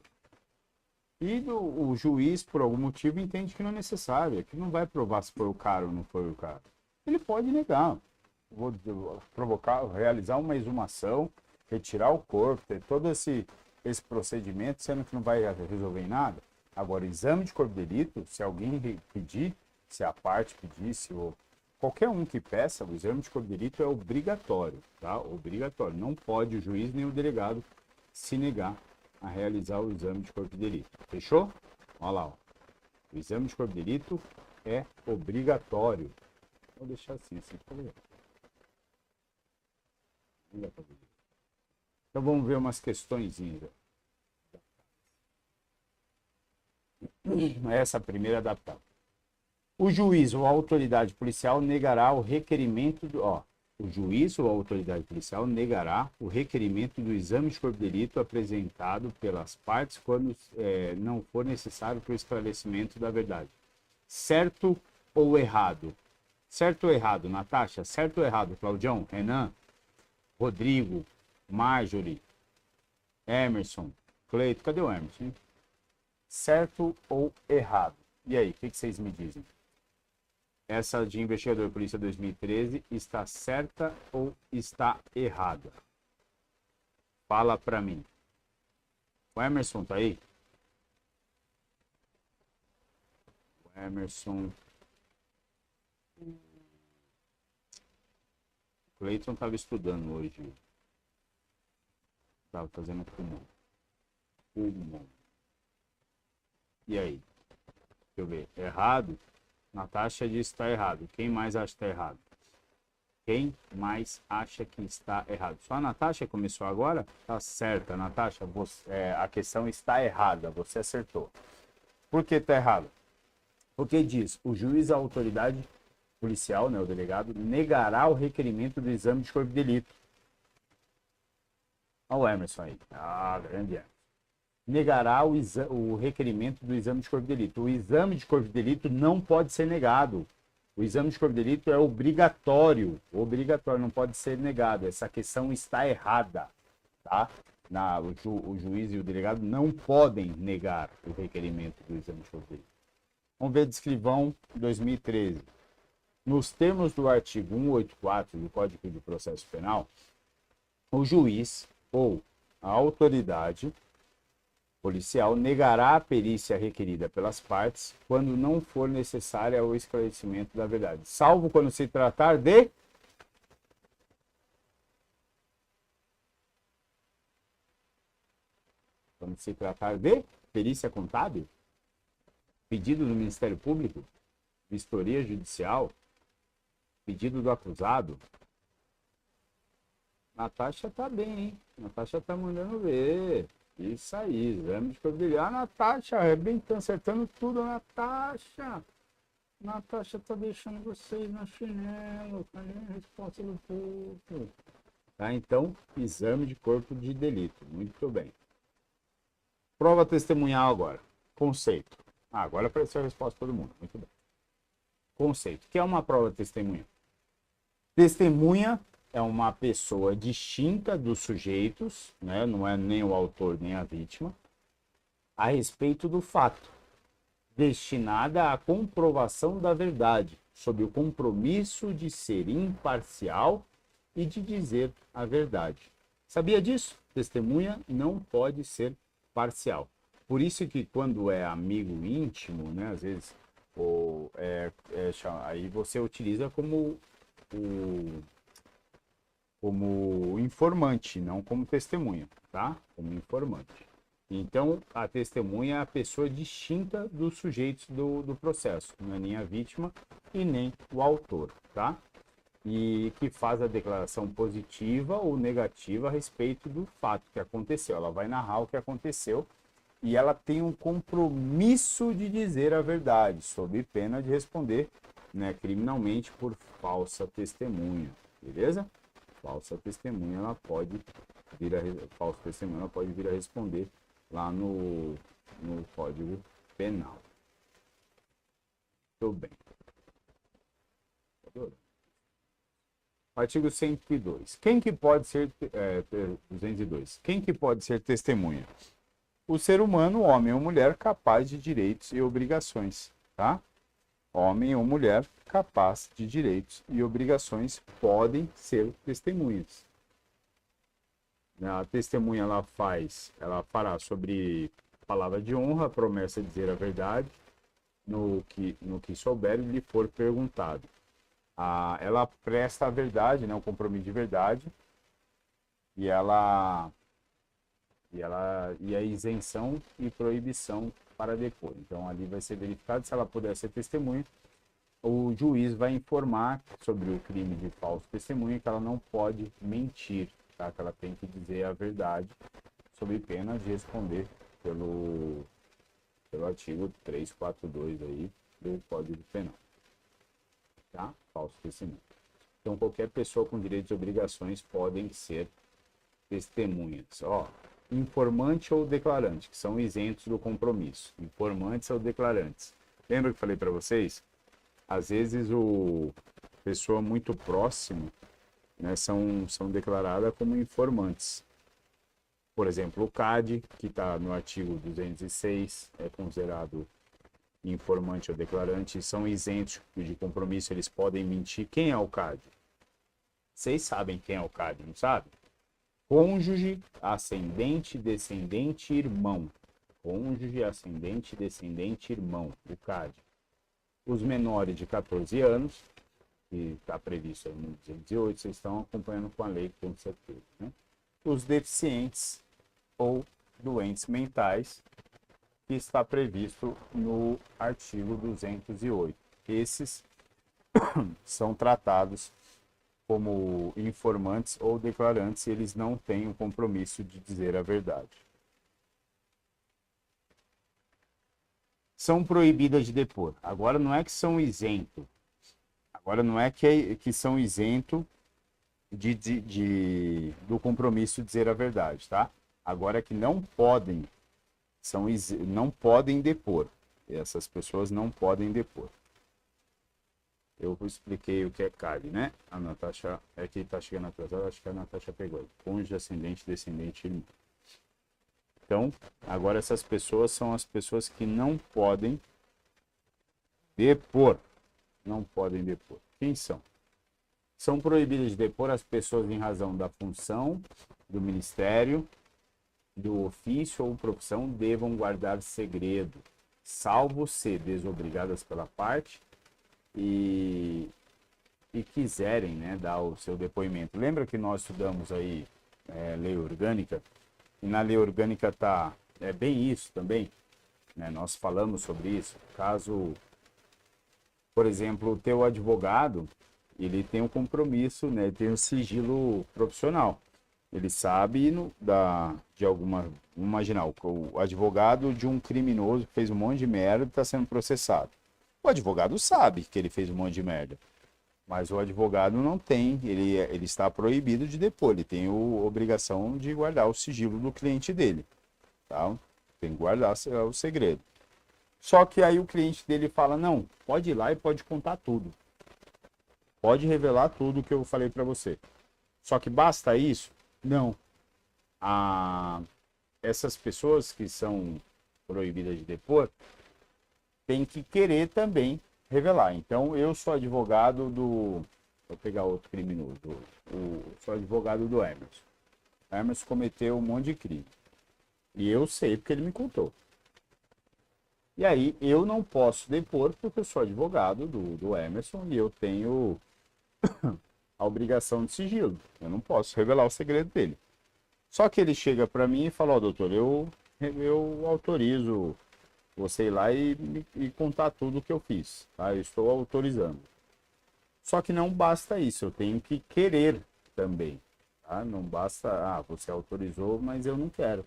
E o juiz, por algum motivo, entende que não é necessário, que não vai provar se foi o cara ou não foi o cara. Ele pode negar. Vou realizar uma exumação, retirar o corpo, ter todo esse procedimento, sendo que não vai resolver em nada. Agora, exame de corpo de delito, se alguém pedir, se a parte pedir, qualquer um que peça, o exame de corpo de delito é obrigatório, tá? Obrigatório. Não pode o juiz nem o delegado se negar a realizar o exame de corpo de delito. Fechou? Olha lá, ó. O exame de corpo de delito é obrigatório. Vou deixar assim fica legal. Então vamos ver umas questõezinhas. Essa primeira adaptada. O juiz ou a autoridade policial negará o requerimento o juiz ou a autoridade policial negará o requerimento do exame de corpo de delito apresentado pelas partes quando não for necessário para o esclarecimento da verdade. Certo ou errado? Certo ou errado, Natasha? Certo ou errado, Claudião? Renan? Rodrigo? Marjorie? Emerson? Cleito? Cadê o Emerson? Hein? Certo ou errado? E aí, o que vocês me dizem? Essa de investigador polícia 2013 está certa ou está errada? Fala pra mim. O Emerson tá aí? O Emerson. O Cleiton estava estudando hoje. Estava fazendo pulmão. E aí? Deixa eu ver. Errado? Natasha diz que está errado. Quem mais acha que está errado? Quem mais acha que está errado? Só a Natasha começou agora? Tá certa, Natasha. A questão está errada. Você acertou. Por que está errado? Porque diz, o juiz, a autoridade policial, né, o delegado, negará o requerimento do exame de corpo de delito. Olha o Emerson aí. Grande Emerson. Negará o requerimento do exame de corpo de delito. O exame de corpo de delito não pode ser negado. O exame de corpo de delito é obrigatório. Obrigatório, não pode ser negado. Essa questão está errada, tá? o juiz e o delegado não podem negar o requerimento do exame de corpo de delito. Vamos ver de escrivão 2013. Nos termos do artigo 184 do Código de Processo Penal, o juiz ou a autoridade policial negará a perícia requerida pelas partes quando não for necessária o esclarecimento da verdade, salvo quando se tratar de perícia contábil, pedido do Ministério Público, vistoria judicial, pedido do acusado. Natasha tá bem, hein? Natasha tá mandando ver. Isso aí, exame de corpo de delito. Ah, Natasha, arrebentando, acertando tudo, Natasha. Natasha tá deixando vocês na chinelo. Cadê a resposta do povo? Tá, então, exame de corpo de delito. Muito bem. Prova testemunhal agora. Conceito. Ah, agora apareceu a resposta para todo mundo. Muito bem. Conceito. O que é uma prova testemunhal? Testemunha é uma pessoa distinta dos sujeitos, né? Não é nem o autor nem a vítima, a respeito do fato, destinada à comprovação da verdade, sob o compromisso de ser imparcial e de dizer a verdade. Sabia disso? Testemunha não pode ser parcial. Por isso que quando é amigo íntimo, né, às vezes aí você utiliza como informante, não como testemunha, tá? Como informante. Então, a testemunha é a pessoa distinta dos sujeitos do processo, não é nem a vítima e nem o autor, tá? E que faz a declaração positiva ou negativa a respeito do fato que aconteceu. Ela vai narrar o que aconteceu e ela tem um compromisso de dizer a verdade, sob pena de responder, né, criminalmente por falsa testemunha, beleza? Falsa testemunha, ela pode vir a responder lá no Código Penal. Muito bem. Artigo 102. Quem que pode ser 202. Quem que pode ser testemunha? O ser humano, homem ou mulher, capaz de direitos e obrigações, tá? Homem ou mulher capaz de direitos e obrigações podem ser testemunhas. A testemunha ela fará sobre palavra de honra, promessa de dizer a verdade, no que souber e lhe for perguntado. Ela presta a verdade, né, o compromisso de verdade, e a isenção e proibição para depor. Então ali vai ser verificado se ela puder ser testemunha. O juiz vai informar sobre o crime de falso testemunho que ela não pode mentir, tá? Que ela tem que dizer a verdade, sob pena de responder pelo artigo 342 aí do Código Penal, tá? Falso testemunho. Então qualquer pessoa com direitos e obrigações podem ser testemunhas. Informante ou declarante, que são isentos do compromisso. Informantes ou declarantes. Lembra que eu falei para vocês? Às vezes pessoa muito próxima, né, são declaradas como informantes. Por exemplo, o CAD, que está no artigo 206, é considerado informante ou declarante, são isentos de compromisso, eles podem mentir. Quem é o CAD? Vocês sabem quem é o CAD, não sabem? Cônjuge, ascendente, descendente, irmão. Cônjuge, ascendente, descendente, irmão. O CAD. Os menores de 14 anos, que está previsto aí no 208, vocês estão acompanhando com a lei, com certeza, né? Os deficientes ou doentes mentais, que está previsto no artigo 208. Esses são tratados como informantes ou declarantes e eles não têm o compromisso de dizer a verdade. São proibidas de depor. Agora não é que são isentos. Agora não é que são isentos do compromisso de dizer a verdade, tá? Agora é que não podem, não podem depor. Essas pessoas não podem depor. Eu expliquei o que é CAD, né? A Natasha é que está chegando atrasada, acho que a Natasha pegou. Cônjuge, ascendente, descendente, irmão. Então, agora essas pessoas são as pessoas que não podem depor. Não podem depor. Quem são? São proibidas de depor as pessoas em razão da função, do ministério, do ofício ou profissão, devam guardar segredo, salvo se desobrigadas pela parte e quiserem, né, dar o seu depoimento. Lembra que nós estudamos aí lei orgânica? E na lei orgânica tá bem isso também, né? Nós falamos sobre isso. Caso, por exemplo, o teu advogado, ele tem um compromisso, né? Ele tem um sigilo profissional. Ele sabe de alguma... Vamos imaginar, o advogado de um criminoso que fez um monte de merda e está sendo processado. O advogado sabe que ele fez um monte de merda. Mas o advogado não tem, ele está proibido de depor, ele tem a obrigação de guardar o sigilo do cliente dele, tá? Tem que guardar o segredo. Só que aí o cliente dele fala, não, pode ir lá e pode contar tudo. Pode revelar tudo que eu falei para você. Só que basta isso? Não. Essas pessoas que são proibidas de depor, têm que querer também revelar. Então, eu sou advogado do... Vou pegar outro criminoso. Sou advogado do Emerson. O Emerson cometeu um monte de crime. E eu sei porque ele me contou. E aí, eu não posso depor porque eu sou advogado do Emerson e eu tenho a obrigação de sigilo. Eu não posso revelar o segredo dele. Só que ele chega para mim e fala, ó, doutor, eu autorizo você ir lá e contar tudo o que eu fiz, tá? Eu estou autorizando. Só que não basta isso, eu tenho que querer também, tá? Não basta, você autorizou, mas eu não quero.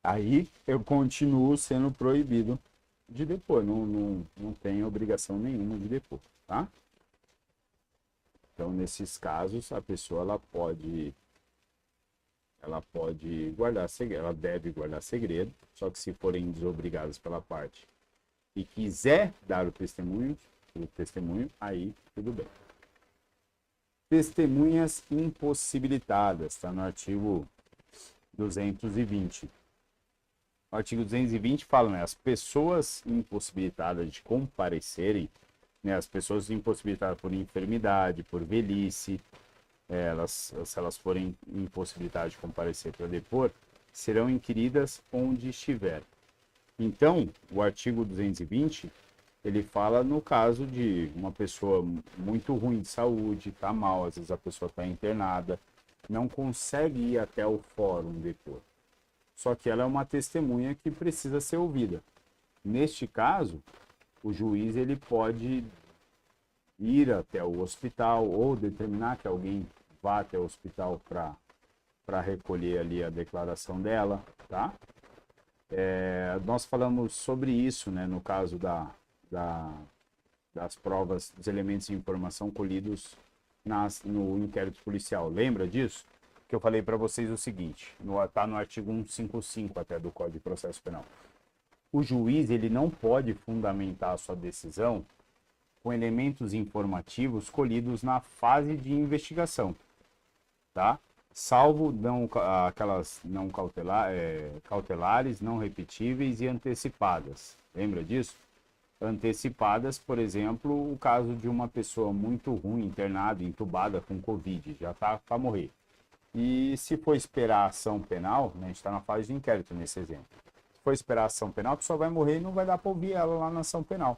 Aí eu continuo sendo proibido de depor, não tenho obrigação nenhuma de depor, tá? Então, nesses casos, a pessoa ela pode guardar segredo, ela deve guardar segredo, só que se forem desobrigadas pela parte e quiser dar o testemunho, aí tudo bem. Testemunhas impossibilitadas, está no artigo 220. O artigo 220 fala, né, as pessoas impossibilitadas de comparecerem, né, as pessoas impossibilitadas por enfermidade, por velhice, se elas forem impossibilitadas de comparecer para depor, serão inquiridas onde estiver. Então, o artigo 220, ele fala no caso de uma pessoa muito ruim de saúde, está mal, às vezes a pessoa está internada, não consegue ir até o fórum depor. Só que ela é uma testemunha que precisa ser ouvida. Neste caso, o juiz ele pode ir até o hospital ou determinar que alguém vá até o hospital para recolher ali a declaração dela, tá? Nós falamos sobre isso, né, no caso das provas, dos elementos de informação colhidos no inquérito policial. Lembra disso? Que eu falei para vocês o seguinte, está no artigo 155 até do Código de Processo Penal. O juiz ele não pode fundamentar a sua decisão com elementos informativos colhidos na fase de investigação, tá? Salvo aquelas não cautelares, não repetíveis e antecipadas. Lembra disso? Antecipadas, por exemplo, o caso de uma pessoa muito ruim, internada, entubada com Covid, já está para morrer. E se for esperar a ação penal, né, a gente está na fase de inquérito nesse exemplo. Se for esperar a ação penal, a pessoa vai morrer e não vai dar para ouvir ela lá na ação penal.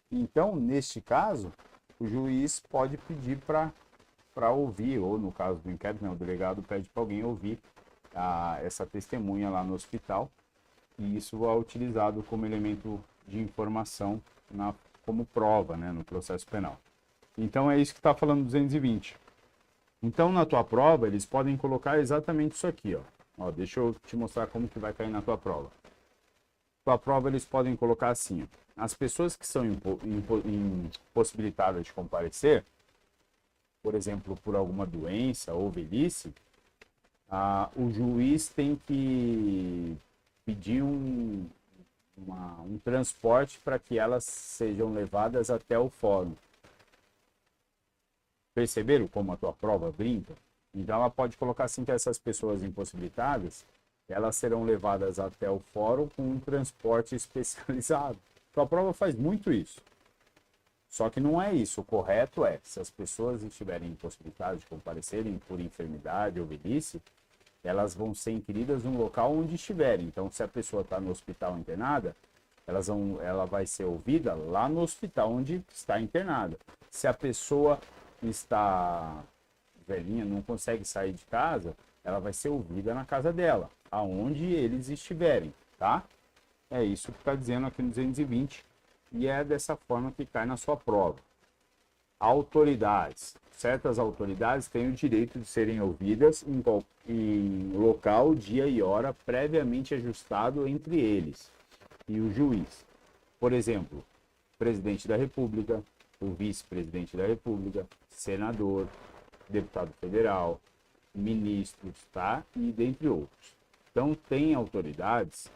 Então, neste caso, o juiz pode pedir para ouvir, ou no caso do inquérito, né, o delegado pede para alguém ouvir essa testemunha lá no hospital, e isso é utilizado como elemento de informação como prova, né, no processo penal. Então, é isso que está falando 220. Então, na tua prova, eles podem colocar exatamente isso aqui, ó. Deixa eu te mostrar como que vai cair na tua prova. Tua prova, eles podem colocar assim, ó. As pessoas que são impossibilitadas de comparecer, por exemplo, por alguma doença ou velhice, o juiz tem que pedir um transporte para que elas sejam levadas até o fórum. Perceberam como a tua prova brinca? Então ela pode colocar assim que essas pessoas impossibilitadas, elas serão levadas até o fórum com um transporte especializado. Então a prova faz muito isso. Só que não é isso. O correto é, se as pessoas estiverem impossibilitadas de comparecerem por enfermidade ou velhice, elas vão ser inquiridas no local onde estiverem. Então, se a pessoa está no hospital internada, ela vai ser ouvida lá no hospital onde está internada. Se a pessoa está velhinha, não consegue sair de casa, ela vai ser ouvida na casa dela, aonde eles estiverem, tá? É isso que está dizendo aqui no 220 e é dessa forma que cai na sua prova. Autoridades. Certas autoridades têm o direito de serem ouvidas em local, dia e hora previamente ajustado entre eles e o juiz. Por exemplo, o presidente da República, o vice-presidente da República, senador, deputado federal, ministros, tá? E dentre outros. Então, tem autoridades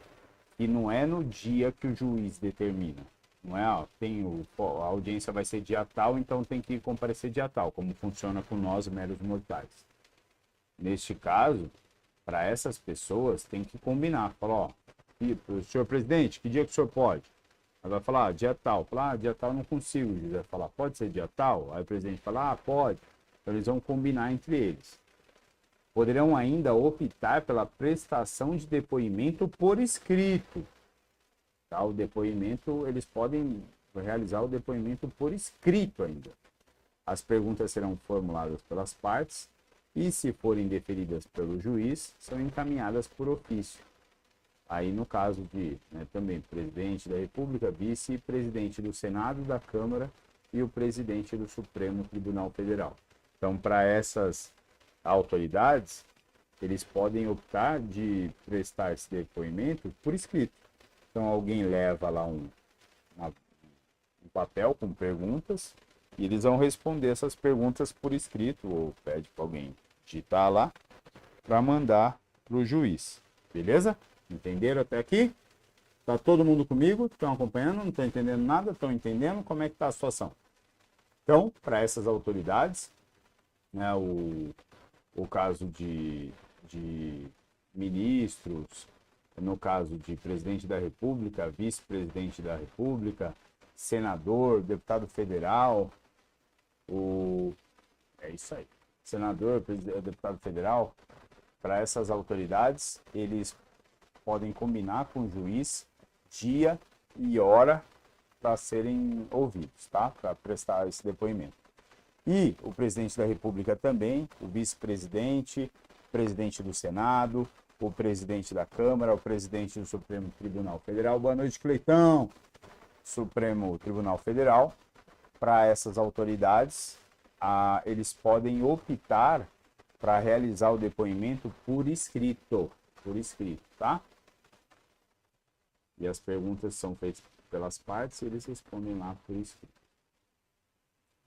que não é no dia que o juiz determina. Não é, a audiência vai ser dia tal, então tem que comparecer dia tal, como funciona com nós, meros mortais. Neste caso, para essas pessoas, tem que combinar. Falar, ó, senhor presidente, que dia que o senhor pode? Aí vai falar, dia tal. Falar, dia tal eu não consigo. O juiz vai falar, pode ser dia tal? Aí o presidente fala, pode. Então eles vão combinar entre eles. Poderão ainda optar pela prestação de depoimento por escrito. Tá? O depoimento, eles podem realizar o depoimento por escrito ainda. As perguntas serão formuladas pelas partes e, se forem deferidas pelo juiz, são encaminhadas por ofício. Aí, no caso de também presidente da República, vice-presidente do Senado, da Câmara e o presidente do Supremo Tribunal Federal. Então, para essas autoridades, eles podem optar de prestar esse depoimento por escrito. Então, alguém leva lá um papel com perguntas e eles vão responder essas perguntas por escrito ou pede para alguém digitar lá para mandar para o juiz. Beleza? Entenderam até aqui? Tá todo mundo comigo? Estão acompanhando? Não estão entendendo nada? Estão entendendo? Como é que está a situação? Então, para essas autoridades, né, o caso de ministros, no caso de presidente da República, vice-presidente da República, senador, deputado federal, é isso aí, senador, deputado federal, para essas autoridades, eles podem combinar com o juiz dia e hora para serem ouvidos, tá? Para prestar esse depoimento. E o presidente da República também, o vice-presidente, presidente do Senado, o presidente da Câmara, o presidente do Supremo Tribunal Federal. Boa noite, Cleitão. Supremo Tribunal Federal. Para essas autoridades, eles podem optar para realizar o depoimento por escrito, tá? E as perguntas são feitas pelas partes e eles respondem lá por escrito.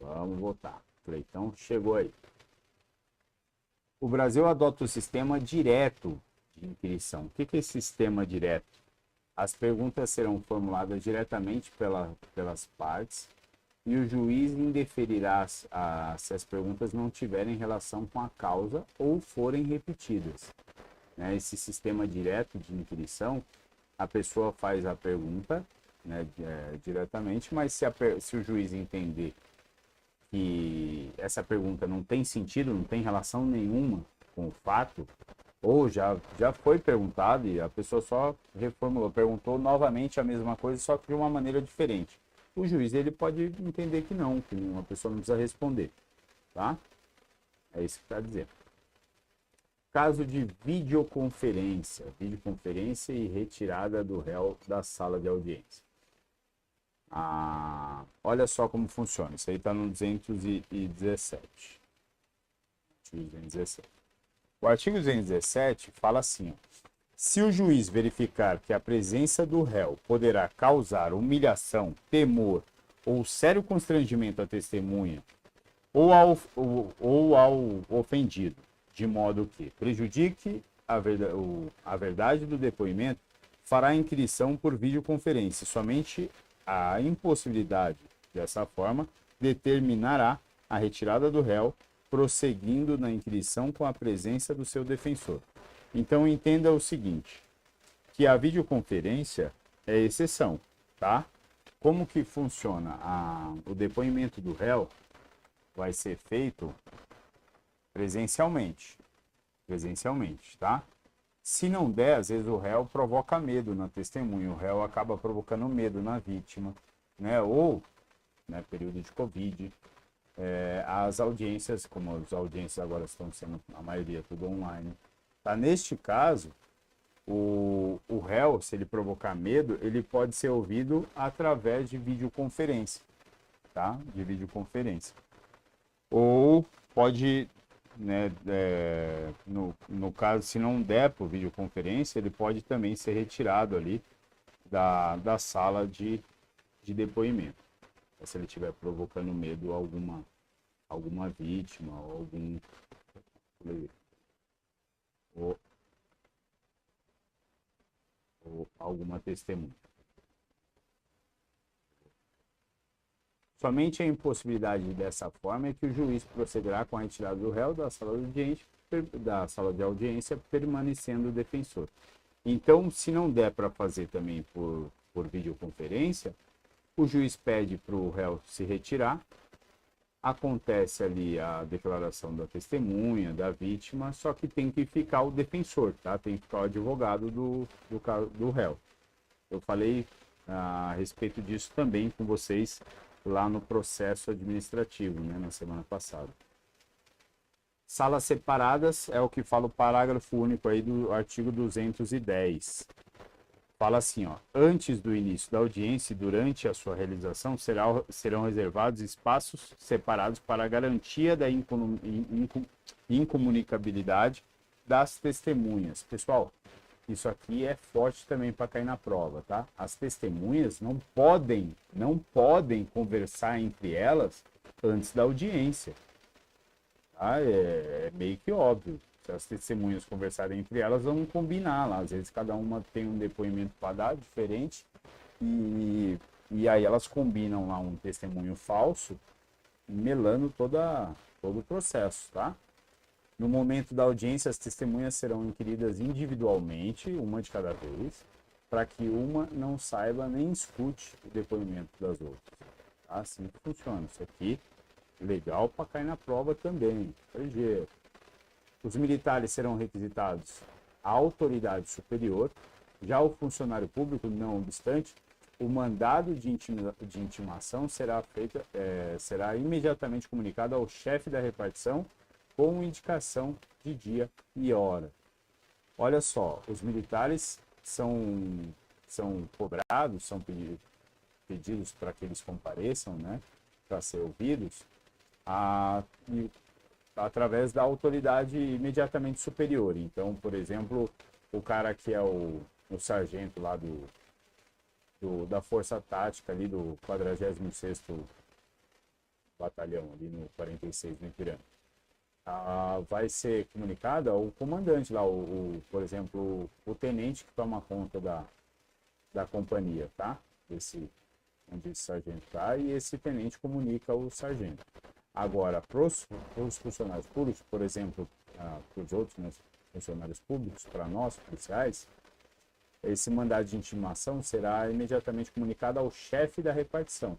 Vamos votar. Cleitão chegou aí. O Brasil adota o sistema direto de inquirição. O que é esse sistema direto? As perguntas serão formuladas diretamente pelas partes e o juiz indeferirá se as perguntas não tiverem relação com a causa ou forem repetidas. Esse sistema direto de inquirição, a pessoa faz a pergunta diretamente, mas se o juiz entender que essa pergunta não tem sentido, não tem relação nenhuma com o fato, ou já foi perguntado e a pessoa só reformulou, perguntou novamente a mesma coisa, só que de uma maneira diferente. O juiz ele pode entender que uma pessoa não precisa responder, tá? É isso que está dizendo. Caso de videoconferência e retirada do réu da sala de audiência. Olha só como funciona. Isso aí está no 217. O artigo 217 fala assim, se o juiz verificar que a presença do réu poderá causar humilhação, temor ou sério constrangimento à testemunha ou ao ofendido, de modo que prejudique a verdade do depoimento, fará a inquirição por videoconferência. Somente a impossibilidade dessa forma determinará a retirada do réu, prosseguindo na inquirição com a presença do seu defensor. Então entenda o seguinte, que a videoconferência é exceção, tá? Como que funciona? O depoimento do réu vai ser feito presencialmente, tá? Se não der, às vezes o réu provoca medo na testemunha, o réu acaba provocando medo na vítima, né? Ou, né, período de Covid, as audiências, como as audiências agora estão sendo, a maioria, tudo online, tá? Neste caso, o réu, se ele provocar medo, ele pode ser ouvido através de videoconferência, tá? De videoconferência. Ou pode, né, no caso, se não der por videoconferência, ele pode também ser retirado ali da sala de depoimento. Se ele estiver provocando medo a alguma vítima ou alguma testemunha. Somente a impossibilidade dessa forma é que o juiz procederá com a retirada do réu da sala de audiência, permanecendo o defensor. Então, se não der para fazer também por videoconferência, o juiz pede para o réu se retirar, acontece ali a declaração da testemunha, da vítima, só que tem que ficar o defensor, tá? Tem que ficar o advogado do réu. Eu falei a respeito disso também com vocês lá no processo administrativo, né, na semana passada. Salas separadas é o que fala o parágrafo único aí do artigo 210. Fala assim, ó, antes do início da audiência e durante a sua realização serão reservados espaços separados para a garantia da incomunicabilidade das testemunhas. Pessoal, isso aqui é forte também para cair na prova, tá? As testemunhas não podem conversar entre elas antes da audiência. Tá? É meio que óbvio. Se as testemunhas conversarem entre elas, vão combinar lá. Às vezes cada uma tem um depoimento para dar diferente e aí elas combinam lá um testemunho falso, melando todo o processo, tá? No momento da audiência, as testemunhas serão inquiridas individualmente, uma de cada vez, para que uma não saiba nem escute o depoimento das outras. Tá? Assim que funciona. Isso aqui, legal para cair na prova também. Ligeiro. Os militares serão requisitados à autoridade superior. Já o funcionário público, não obstante, o mandado de intimação será imediatamente comunicado ao chefe da repartição com indicação de dia e hora. Olha só, os militares são cobrados, são pedidos para que eles compareçam, né, para ser ouvidos, através da autoridade imediatamente superior. Então, por exemplo, o cara que é o sargento lá da Força Tática ali do 46º Batalhão, ali no 46, no Ipiranga. Vai ser comunicado ao comandante lá, por exemplo, o tenente que toma conta da companhia, tá? Onde esse sargento tá, e esse tenente comunica o sargento. Agora, para os funcionários públicos, por exemplo, para os outros, né, funcionários públicos, para nós, policiais, esse mandado de intimação será imediatamente comunicado ao chefe da repartição.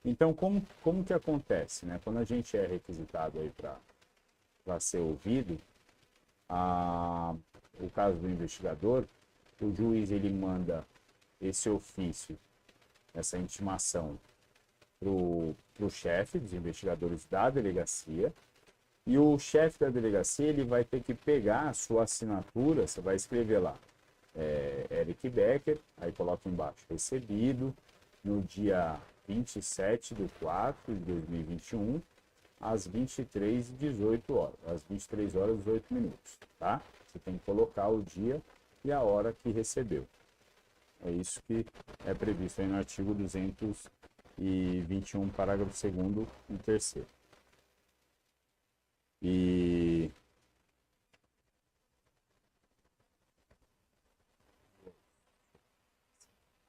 Então, como que acontece, né? Quando a gente é requisitado aí para ser ouvido, o caso do investigador, o juiz ele manda esse ofício, essa intimação para o chefe dos investigadores da delegacia, e o chefe da delegacia ele vai ter que pegar a sua assinatura, você vai escrever lá, Eric Becker, aí coloca embaixo, recebido no dia 27/4/2021, às 23h18, às 23h18, tá? Você tem que colocar o dia e a hora que recebeu. É isso que é previsto aí no artigo 221, parágrafo 2º e 3º. E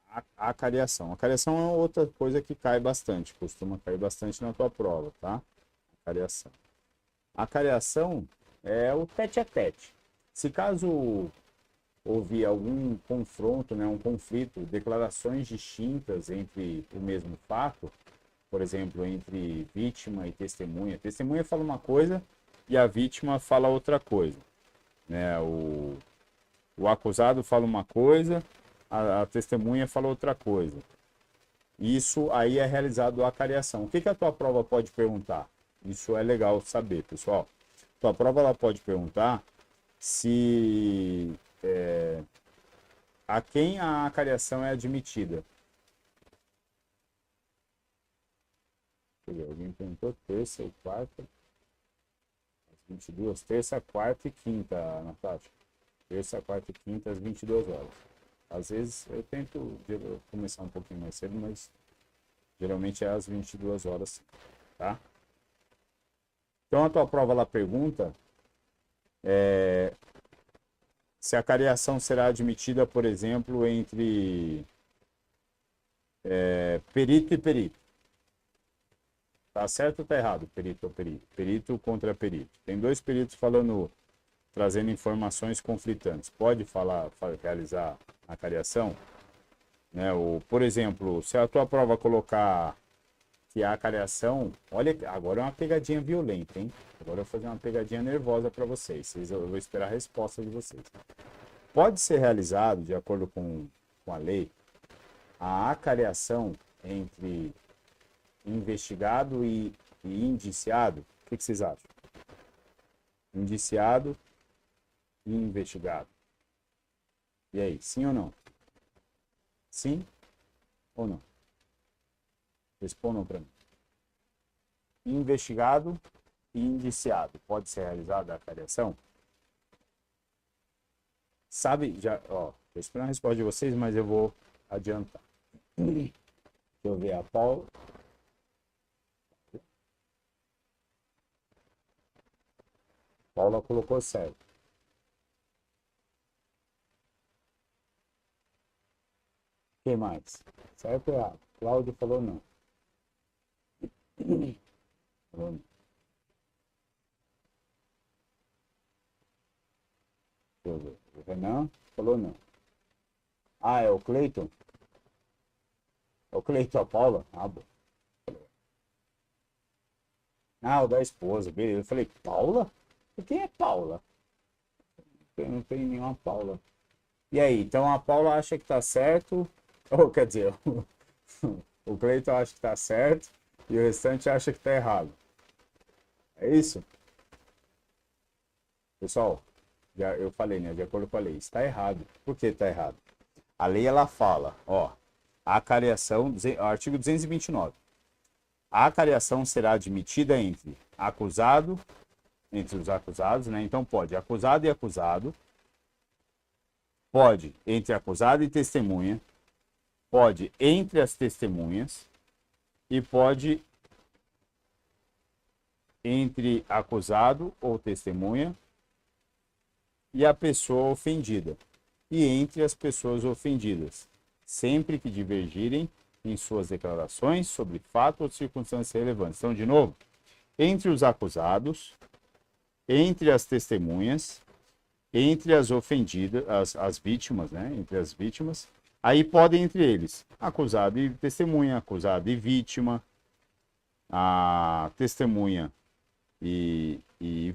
a acariação. A acariação é outra coisa que cai bastante, costuma cair bastante na tua prova, tá? Acariação. A acariação é o tete a tete. Se caso houve algum confronto, né, um conflito, declarações distintas entre o mesmo fato, por exemplo, entre vítima e testemunha. A testemunha fala uma coisa e a vítima fala outra coisa, né? O acusado fala uma coisa, a testemunha fala outra coisa. Isso aí é realizado a acariação. O que a tua prova pode perguntar? Isso é legal saber, pessoal. Tua prova ela pode perguntar se a quem a acariação é admitida. Alguém perguntou terça e quarta. Às 22. Terça, quarta e quinta, Natasha. Terça, quarta e quinta, às 22 horas. Às vezes eu tento começar um pouquinho mais cedo, mas geralmente é às 22 horas, tá? Então a tua prova ela pergunta se a cariação será admitida, por exemplo, entre perito e perito. Tá certo ou tá errado? Perito ou perito? Perito contra perito. Tem dois peritos trazendo informações conflitantes. Pode realizar a cariação? Né? Por exemplo, se a tua prova colocar que a cariação... Olha, agora é uma pegadinha violenta, hein? Agora eu vou fazer uma pegadinha nervosa para vocês. Eu vou esperar a resposta de vocês. Pode ser realizado, de acordo com a lei, a acariação entre investigado e indiciado? O que vocês acham? Indiciado e investigado. E aí, sim ou não? Sim ou não? Respondam para mim. Investigado e indiciado. Pode ser realizada a acariação? Sabe, já, ó, estou esperando a resposta de vocês, mas eu vou adiantar. Deixa eu ver a Paula. Paula colocou certo. Quem mais? Certo ou errado? Cláudio falou não. Falou não. Deixa eu ver. O Renan falou não. Ah, é o Cleiton? É o Cleiton, a Paula? Ah, bom. Ah, o da esposa, beleza. Eu falei, Paula? Quem é Paula? Não tem nenhuma Paula. E aí, então a Paula acha que tá certo, ou quer dizer, o Cleiton acha que tá certo e o restante acha que tá errado. É isso? Pessoal, eu falei, né? De acordo com a lei, está errado. Por que está errado? A lei, ela fala, ó, a acariação, artigo 229. A acariação será admitida entre os acusados, né? Então pode acusado e acusado, pode entre acusado e testemunha, pode entre as testemunhas e pode entre acusado ou testemunha e a pessoa ofendida, e entre as pessoas ofendidas, sempre que divergirem em suas declarações sobre fato ou circunstâncias relevantes. Então, de novo, entre os acusados, entre as testemunhas, entre as ofendidas, as vítimas, né? Entre as vítimas, aí podem entre eles acusado e testemunha, acusado e vítima, a testemunha e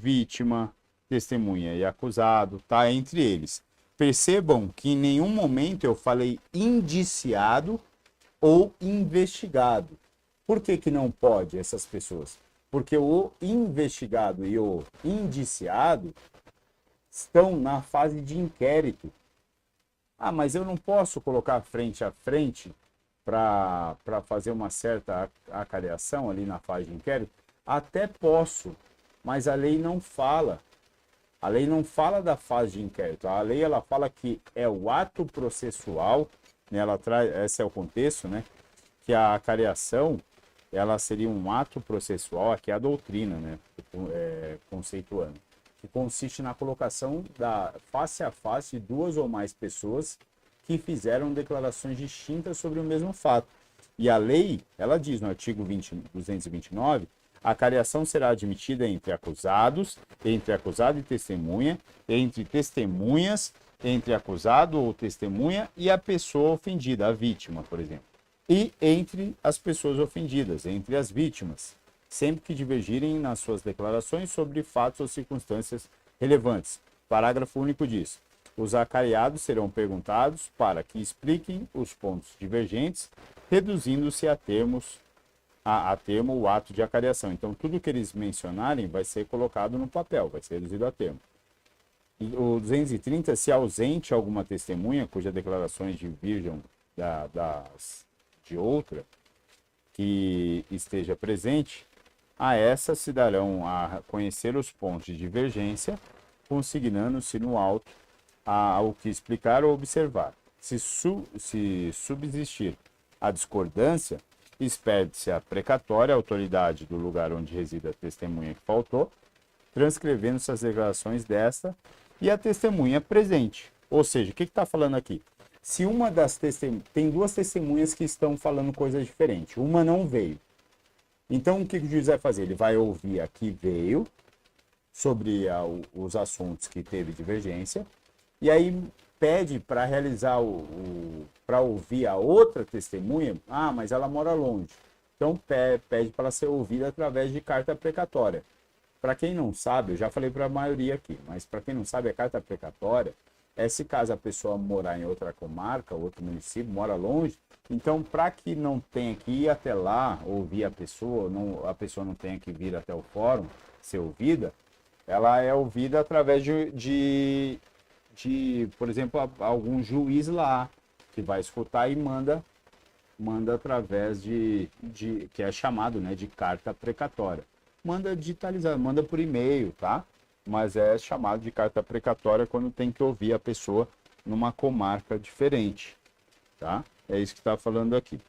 vítima, testemunha e acusado, tá entre eles. Percebam que em nenhum momento eu falei indiciado ou investigado. Por que não pode essas pessoas? Porque o investigado e o indiciado estão na fase de inquérito. Ah, mas eu não posso colocar frente a frente para fazer uma certa acariação ali na fase de inquérito? Até posso, mas a lei não fala. A lei não fala da fase de inquérito. A lei ela fala que é o ato processual, né? Ela traz, esse é o contexto, né? Que a acariação ela seria um ato processual, aqui é a doutrina, né? Conceituando, que consiste na colocação face a face de duas ou mais pessoas que fizeram declarações distintas sobre o mesmo fato. E a lei, ela diz no artigo 229, A cariação será admitida entre acusados, entre acusado e testemunha, entre testemunhas, entre acusado ou testemunha e a pessoa ofendida, a vítima, por exemplo. E entre as pessoas ofendidas, entre as vítimas, sempre que divergirem nas suas declarações sobre fatos ou circunstâncias relevantes. Parágrafo único diz: os acariados serão perguntados para que expliquem os pontos divergentes, reduzindo-se a termo o ato de acariação. Então, tudo que eles mencionarem vai ser colocado no papel, vai ser reduzido a termo. O 230, se ausente alguma testemunha cujas declarações diverjam de outra que esteja presente, a essa se darão a conhecer os pontos de divergência, consignando-se no auto ao que explicar ou observar. Se subsistir a discordância, expede-se a precatória, a autoridade do lugar onde reside a testemunha que faltou, transcrevendo-se as declarações desta e a testemunha presente. Ou seja, o que está falando aqui? Se uma das tem duas testemunhas que estão falando coisas diferentes, uma não veio. Então, o que o juiz vai fazer? Ele vai ouvir a que veio sobre os assuntos que teve divergência e aí pede para realizar para ouvir a outra testemunha. Ah, mas ela mora longe. Então, pede para ser ouvida através de carta precatória. Para quem não sabe, eu já falei para a maioria aqui, mas para quem não sabe, a carta precatória é se caso a pessoa morar em outra comarca, outro município, mora longe. Então, para que não tenha que ir até lá ouvir a pessoa não tenha que vir até o fórum ser ouvida, ela é ouvida através de por exemplo, algum juiz lá que vai escutar e manda através que é chamado, né, de carta precatória. Manda digitalizar, manda por e-mail, tá? Mas é chamado de carta precatória quando tem que ouvir a pessoa numa comarca diferente, tá? É isso que está falando aqui.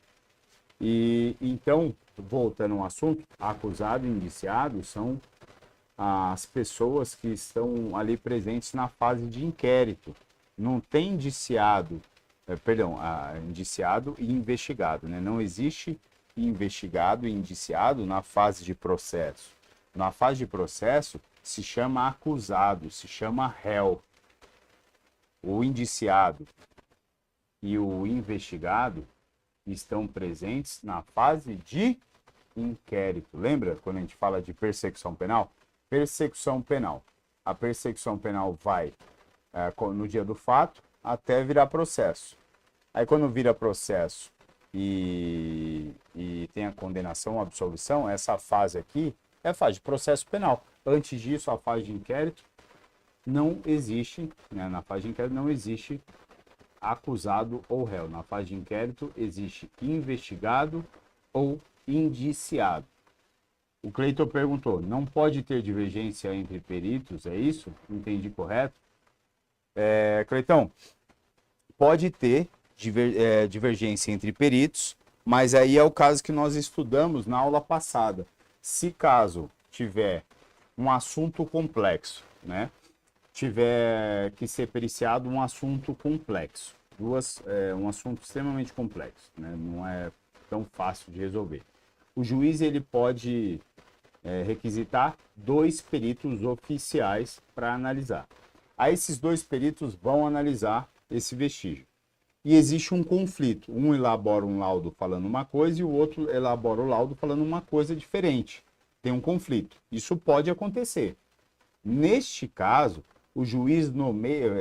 E então, voltando ao assunto, acusado e indiciado são as pessoas que estão ali presentes na fase de inquérito. Não tem indiciado, indiciado e investigado, né? Não existe investigado e indiciado na fase de processo. Na fase de processo se chama acusado, se chama réu. O indiciado e o investigado estão presentes na fase de inquérito. Lembra quando a gente fala de persecução penal? Persecução penal. A persecução penal vai no dia do fato até virar processo. Aí quando vira processo e tem a condenação, a absolvição, essa fase aqui é a fase de processo penal. Antes disso, a fase de inquérito não existe, né? Na fase de inquérito não existe acusado ou réu. Na fase de inquérito existe investigado ou indiciado. O Cleiton perguntou, não pode ter divergência entre peritos, é isso? Entendi correto? Cleiton, pode ter divergência entre peritos, mas aí é o caso que nós estudamos na aula passada. Se caso tiver um assunto complexo, né? Tiver que ser periciado um assunto complexo, um assunto extremamente complexo, né? Não é tão fácil de resolver. O juiz ele pode requisitar 2 peritos oficiais para analisar. Aí esses 2 peritos vão analisar esse vestígio. E existe um conflito. Um elabora um laudo falando uma coisa e o outro elabora o laudo falando uma coisa diferente. Tem um conflito. Isso pode acontecer. Neste caso, o juiz nomeia,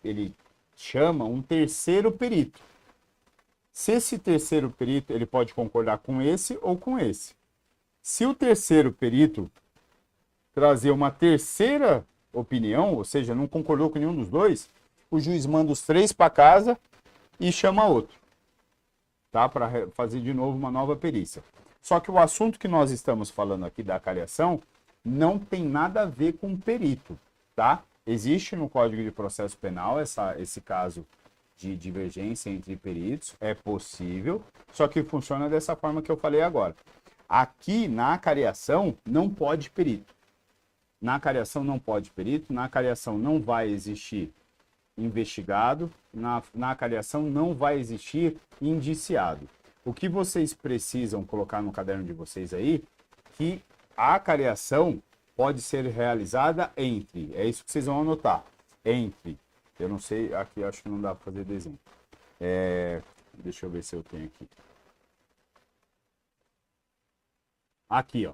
ele chama um terceiro perito. Se esse terceiro perito, ele pode concordar com esse ou com esse. Se o terceiro perito trazer uma terceira opinião, ou seja, não concordou com nenhum dos dois, o juiz manda os 3 para casa e chama outro, tá? Para fazer de novo uma nova perícia. Só que o assunto que nós estamos falando aqui da acariação não tem nada a ver com perito, tá? Existe no Código de Processo Penal esse caso de divergência entre peritos, é possível, só que funciona dessa forma que eu falei agora. Aqui, na acariação, não pode perito. Na acariação não pode perito, na acariação não vai existir investigado, na acariação não vai existir indiciado. O que vocês precisam colocar no caderno de vocês aí, que a cariação pode ser realizada entre, é isso que vocês vão anotar, entre, eu não sei, aqui acho que não dá para fazer desenho. Deixa eu ver se eu tenho aqui. Aqui, ó.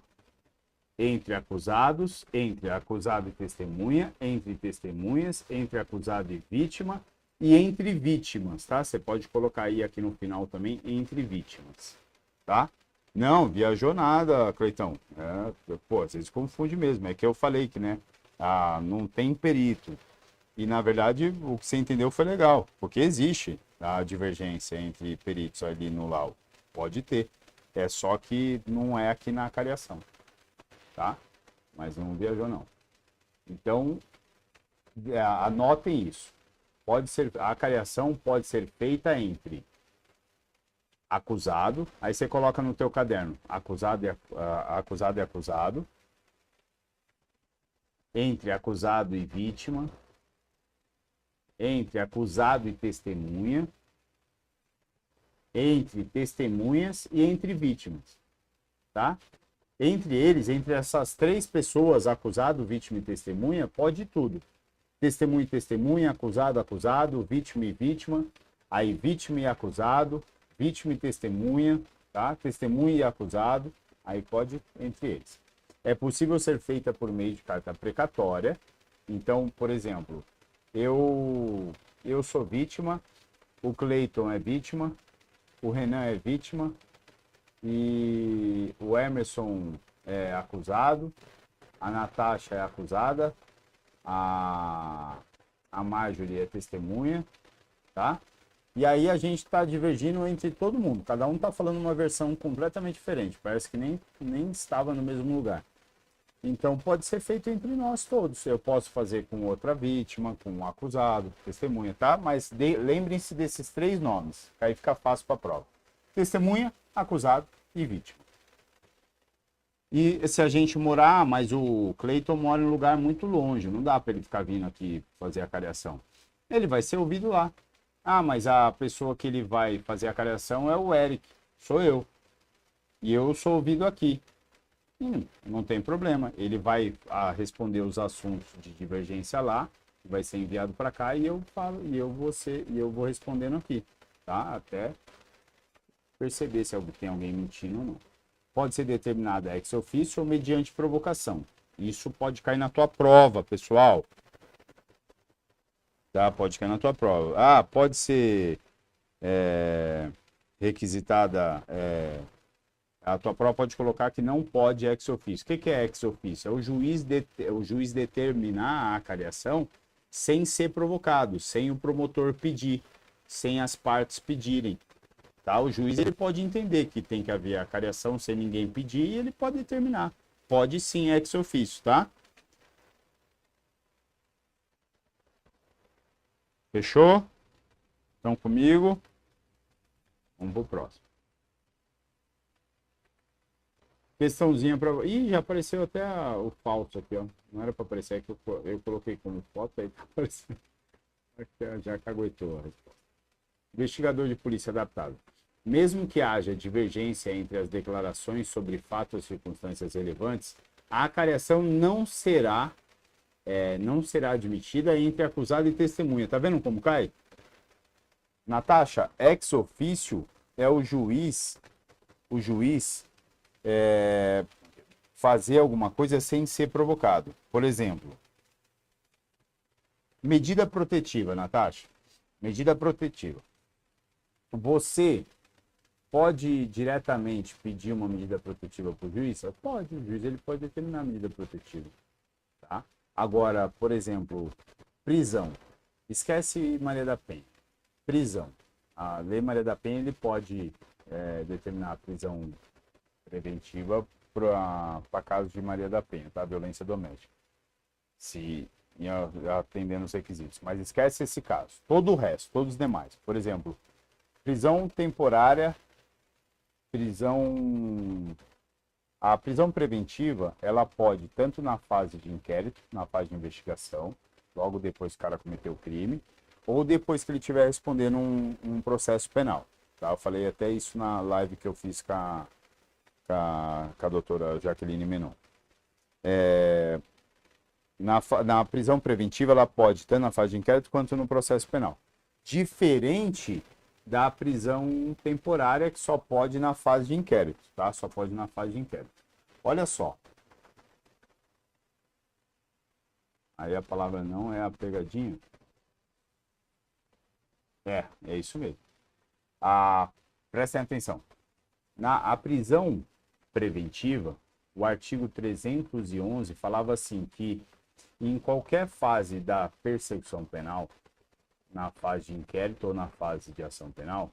Entre acusados, entre acusado e testemunha, entre testemunhas, entre acusado e vítima e entre vítimas, tá? Você pode colocar aí aqui no final também, entre vítimas, tá? Não, viajou nada, Cleitão. Pô, vocês confundem mesmo. É que eu falei que, né? Não tem perito. E, na verdade, o que você entendeu foi legal. Porque existe a divergência entre peritos ali no laudo. Pode ter. É só que não é aqui na cariação. Tá? Mas não viajou, não. Então, anotem isso. A cariação pode ser feita entre acusado, aí você coloca no teu caderno, acusado e acusado, entre acusado e vítima, entre acusado e testemunha, entre testemunhas e entre vítimas, tá? Entre eles, entre essas três pessoas, acusado, vítima e testemunha, pode tudo. Testemunha e testemunha, acusado, acusado, vítima e vítima, aí vítima e acusado, vítima e testemunha, tá? Testemunha e acusado, aí pode entre eles. É possível ser feita por meio de carta precatória. Então, por exemplo, eu sou vítima, o Cleiton é vítima, o Renan é vítima e o Emerson é acusado, a Natasha é acusada, a Marjorie é testemunha, tá? E aí a gente está divergindo entre todo mundo. Cada um está falando uma versão completamente diferente. Parece que nem estava no mesmo lugar. Então pode ser feito entre nós todos. Eu posso fazer com outra vítima, com um acusado, testemunha, tá? Mas lembrem-se desses três nomes, que aí fica fácil para a prova. Testemunha, acusado e vítima. E se a gente morar, mas o Cleiton mora em um lugar muito longe, não dá para ele ficar vindo aqui fazer a cariação. Ele vai ser ouvido lá. Ah, mas a pessoa que ele vai fazer a cariação é o Eric, sou eu. E eu sou ouvido aqui. Não tem problema. Ele vai responder os assuntos de divergência lá, vai ser enviado para cá e eu falo, e eu vou respondendo aqui, tá? Até perceber se tem alguém mentindo ou não. Pode ser determinada ex officio ou mediante provocação. Isso pode cair na tua prova, pessoal. Tá? Pode cair na tua prova. Pode ser requisitada. A tua prova pode colocar que não pode ex officio. O que é ex officio? É o juiz determinar a cariação sem ser provocado, sem o promotor pedir, sem as partes pedirem. Tá? O juiz ele pode entender que tem que haver a cariação sem ninguém pedir e ele pode determinar. Pode sim ex officio, tá? Fechou? Estão comigo? Vamos pro próximo. Questãozinha para... Ih, já apareceu até o falso aqui, ó. Não era para aparecer, é que eu coloquei como foto, aí tá aparecendo. Aqui, já caguetou a resposta. Investigador de polícia adaptado. Mesmo que haja divergência entre as declarações sobre fatos ou circunstâncias relevantes, a acariação não será admitida entre acusado e testemunha. Tá vendo como cai? Natasha, ex officio é o juiz fazer alguma coisa sem ser provocado. Por exemplo, medida protetiva, Natasha. Medida protetiva. Você pode diretamente pedir uma medida protetiva para o juiz? Pode, o juiz ele pode determinar a medida protetiva. Tá? Agora, por exemplo, prisão. Esquece Maria da Penha. Prisão. A Lei Maria da Penha ele pode determinar a prisão preventiva para casos de Maria da Penha, tá? Violência doméstica. Se atendendo os requisitos. Mas esquece esse caso. Todo o resto, todos os demais. Por exemplo, prisão temporária, a prisão preventiva, ela pode, tanto na fase de inquérito, na fase de investigação, logo depois que o cara cometeu o crime, ou depois que ele estiver respondendo um processo penal. Tá? Eu falei até isso na live que eu fiz com a doutora Jaqueline Menon. Na prisão preventiva, ela pode, tanto na fase de inquérito quanto no processo penal. Diferente da prisão temporária, que só pode na fase de inquérito, tá? Só pode na fase de inquérito. Olha só. Aí a palavra não é a pegadinha. É isso mesmo. Prestem atenção. A prisão preventiva, o artigo 311 falava assim que em qualquer fase da persecução penal, na fase de inquérito ou na fase de ação penal,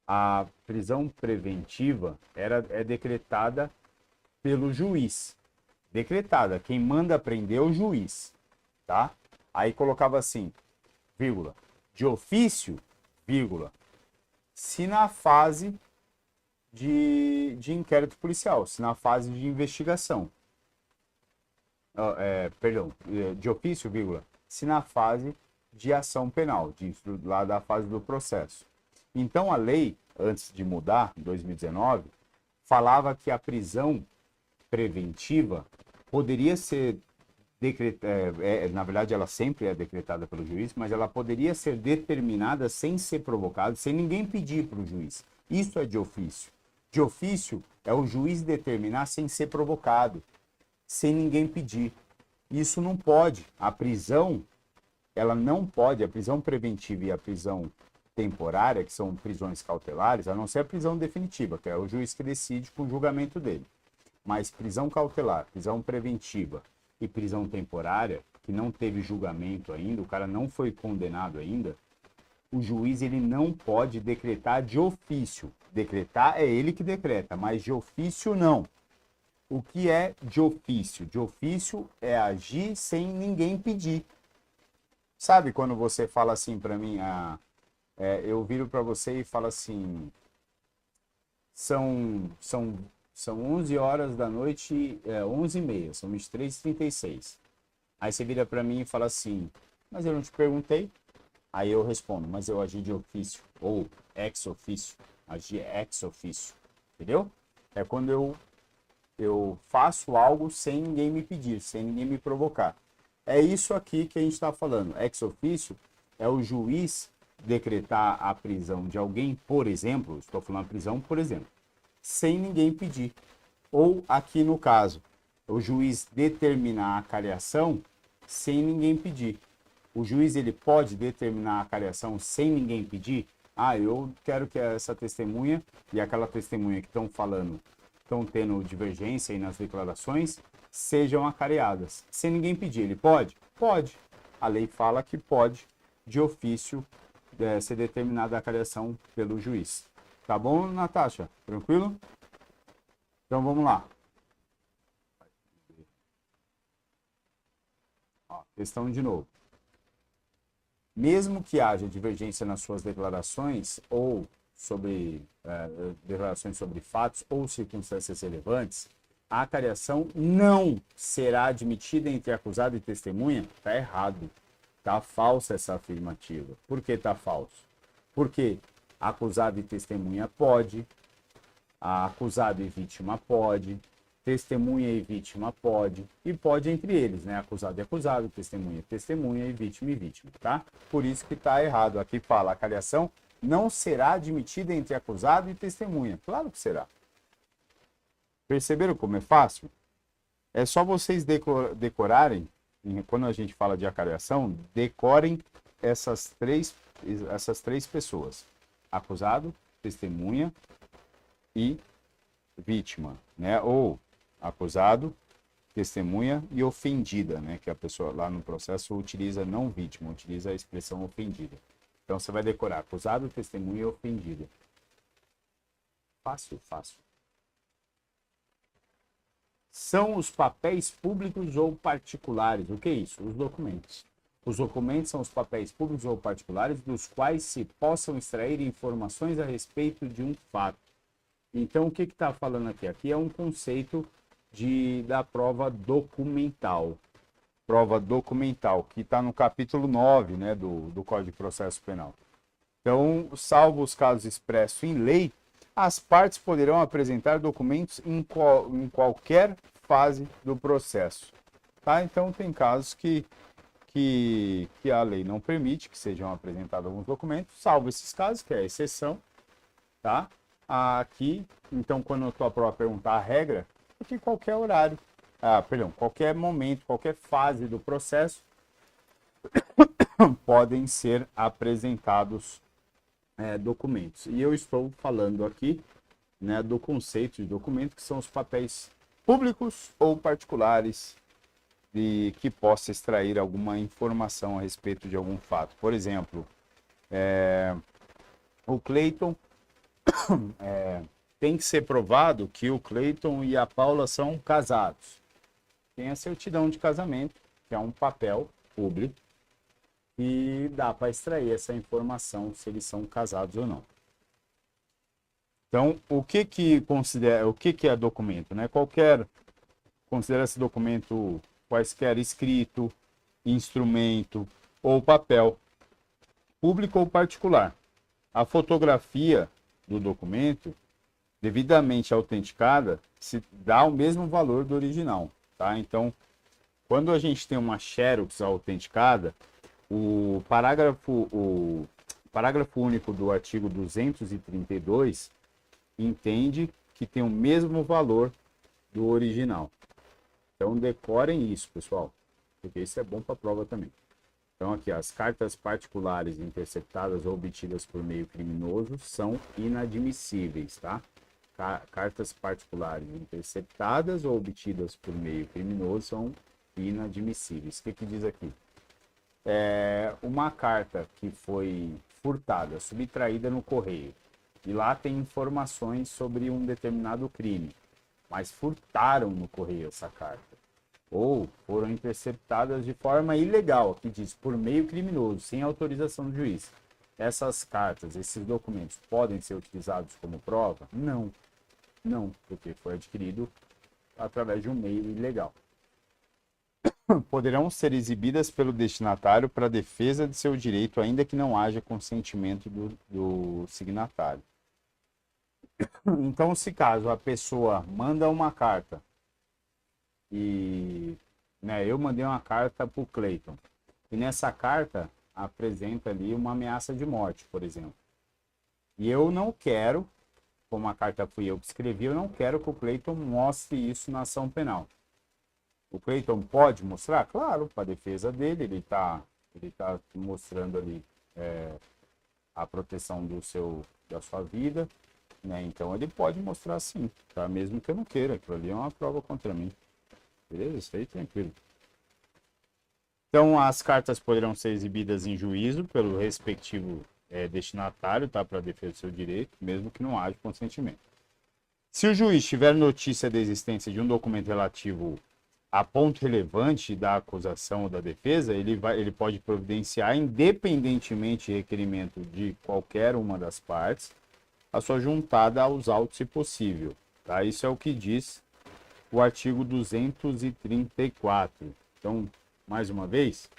a prisão preventiva é decretada pelo juiz. Decretada. Quem manda prender é o juiz. Tá? Aí colocava assim, vírgula, de ofício, vírgula, se na fase de inquérito policial, se na fase de investigação. De ofício, vírgula, se na fase de ação penal, lá da fase do processo. Então a lei, antes de mudar, em 2019, falava que a prisão preventiva poderia ser na verdade ela sempre é decretada pelo juiz, mas ela poderia ser determinada sem ser provocada, sem ninguém pedir para o juiz. Isso é de ofício. De ofício é o juiz determinar sem ser provocado, sem ninguém pedir. Isso não pode. A prisão, ela não pode, a prisão preventiva e a prisão temporária, que são prisões cautelares, a não ser a prisão definitiva, que é o juiz que decide com o julgamento dele. Mas prisão cautelar, prisão preventiva e prisão temporária, que não teve julgamento ainda, o cara não foi condenado ainda, o juiz ele não pode decretar de ofício. Decretar é ele que decreta, mas de ofício não. O que é de ofício? De ofício é agir sem ninguém pedir. Sabe quando você fala assim para mim, eu viro para você e falo assim, são 11 horas da noite, 11h30, são 23h36. Aí você vira para mim e fala assim, mas eu não te perguntei. Aí eu respondo, mas eu agi de ofício, ou ex ofício, agi ex ofício, entendeu? É quando eu faço algo sem ninguém me pedir, sem ninguém me provocar. É isso aqui que a gente está falando. Ex ofício é o juiz decretar a prisão de alguém, por exemplo, estou falando prisão, por exemplo, sem ninguém pedir. Ou aqui no caso, o juiz determinar a cariação sem ninguém pedir. O juiz ele pode determinar a cariação sem ninguém pedir? Eu quero que essa testemunha e aquela testemunha que estão falando, estão tendo divergência aí nas declarações, sejam acareadas. Sem ninguém pedir. Ele pode? Pode. A lei fala que pode, de ofício, ser determinada a cariação pelo juiz. Tá bom, Natasha? Tranquilo? Então vamos lá. Questão de novo. Mesmo que haja divergência nas suas declarações ou sobre declarações sobre fatos ou circunstâncias relevantes, a acariação não será admitida entre acusado e testemunha? Está errado. Está falsa essa afirmativa. Por que está falso? Porque acusado e testemunha pode, acusado e vítima pode, testemunha e vítima pode, e pode entre eles, né? Acusado e acusado, testemunha e vítima, tá? Por isso que está errado. Aqui fala, a acariação não será admitida entre acusado e testemunha. Claro que será. Perceberam como é fácil? É só vocês decorarem, quando a gente fala de acariação, decorem essas três pessoas. Acusado, testemunha e vítima, né? Ou acusado, testemunha e ofendida, né? Que a pessoa lá no processo utiliza não vítima, utiliza a expressão ofendida. Então você vai decorar acusado, testemunha e ofendida. Fácil, fácil. São os papéis públicos ou particulares. O que é isso? Os documentos. Os documentos são os papéis públicos ou particulares dos quais se possam extrair informações a respeito de um fato. Então, o que está falando aqui? Aqui é um conceito da prova documental. Prova documental, que está no capítulo 9, né, do Código de Processo Penal. Então, salvo os casos expressos em lei, as partes poderão apresentar documentos em qualquer fase do processo, tá? Então, tem casos que a lei não permite que sejam apresentados alguns documentos, salvo esses casos, que é a exceção, tá? Aqui, então, quando a tua prova perguntar a regra, é que qualquer horário, qualquer momento, qualquer fase do processo, podem ser apresentados documentos. E eu estou falando aqui, né, do conceito de documento, que são os papéis públicos ou particulares de que possa extrair alguma informação a respeito de algum fato. Por exemplo, o Cleiton tem que ser provado que o Cleiton e a Paula são casados. Tem a certidão de casamento, que é um papel público, e dá para extrair essa informação se eles são casados ou não. Então, o que é documento, né? Considera-se documento quaisquer escrito, instrumento ou papel, público ou particular. A fotografia do documento, devidamente autenticada, se dá o mesmo valor do original, tá? Então, quando a gente tem uma Xerox autenticada, o parágrafo único do artigo 232 entende que tem o mesmo valor do original. Então, decorem isso, pessoal, porque isso é bom para a prova também. Então, aqui, as cartas particulares interceptadas ou obtidas por meio criminoso são inadmissíveis, tá? Cartas particulares interceptadas ou obtidas por meio criminoso são inadmissíveis. O que diz aqui? Uma carta que foi furtada, subtraída no correio, e lá tem informações sobre um determinado crime, mas furtaram no correio essa carta, ou foram interceptadas de forma ilegal, aqui diz, por meio criminoso, sem autorização do juiz. Essas cartas, esses documentos, podem ser utilizados como prova? Não, porque foi adquirido através de um meio ilegal. Poderão ser exibidas pelo destinatário para defesa de seu direito, ainda que não haja consentimento do signatário. Então, se caso a pessoa manda uma carta e eu mandei uma carta para o Cleiton, e nessa carta apresenta ali uma ameaça de morte, por exemplo. E eu não quero, como a carta fui eu que escrevi, eu não quero que o Cleiton mostre isso na ação penal. O Cleiton pode mostrar? Claro, para a defesa dele, ele tá mostrando ali a proteção da sua vida, né? Então ele pode mostrar sim, tá? Mesmo que eu não queira, aquilo ali é uma prova contra mim. Beleza? Isso aí tranquilo. Então as cartas poderão ser exibidas em juízo pelo respectivo destinatário, tá? Para a defesa do seu direito, mesmo que não haja consentimento. Se o juiz tiver notícia da existência de um documento relativo a ponto relevante da acusação ou da defesa, ele pode providenciar, independentemente de requerimento de qualquer uma das partes, a sua juntada aos autos, se possível. Tá? Isso é o que diz o artigo 234. Então, mais uma vez,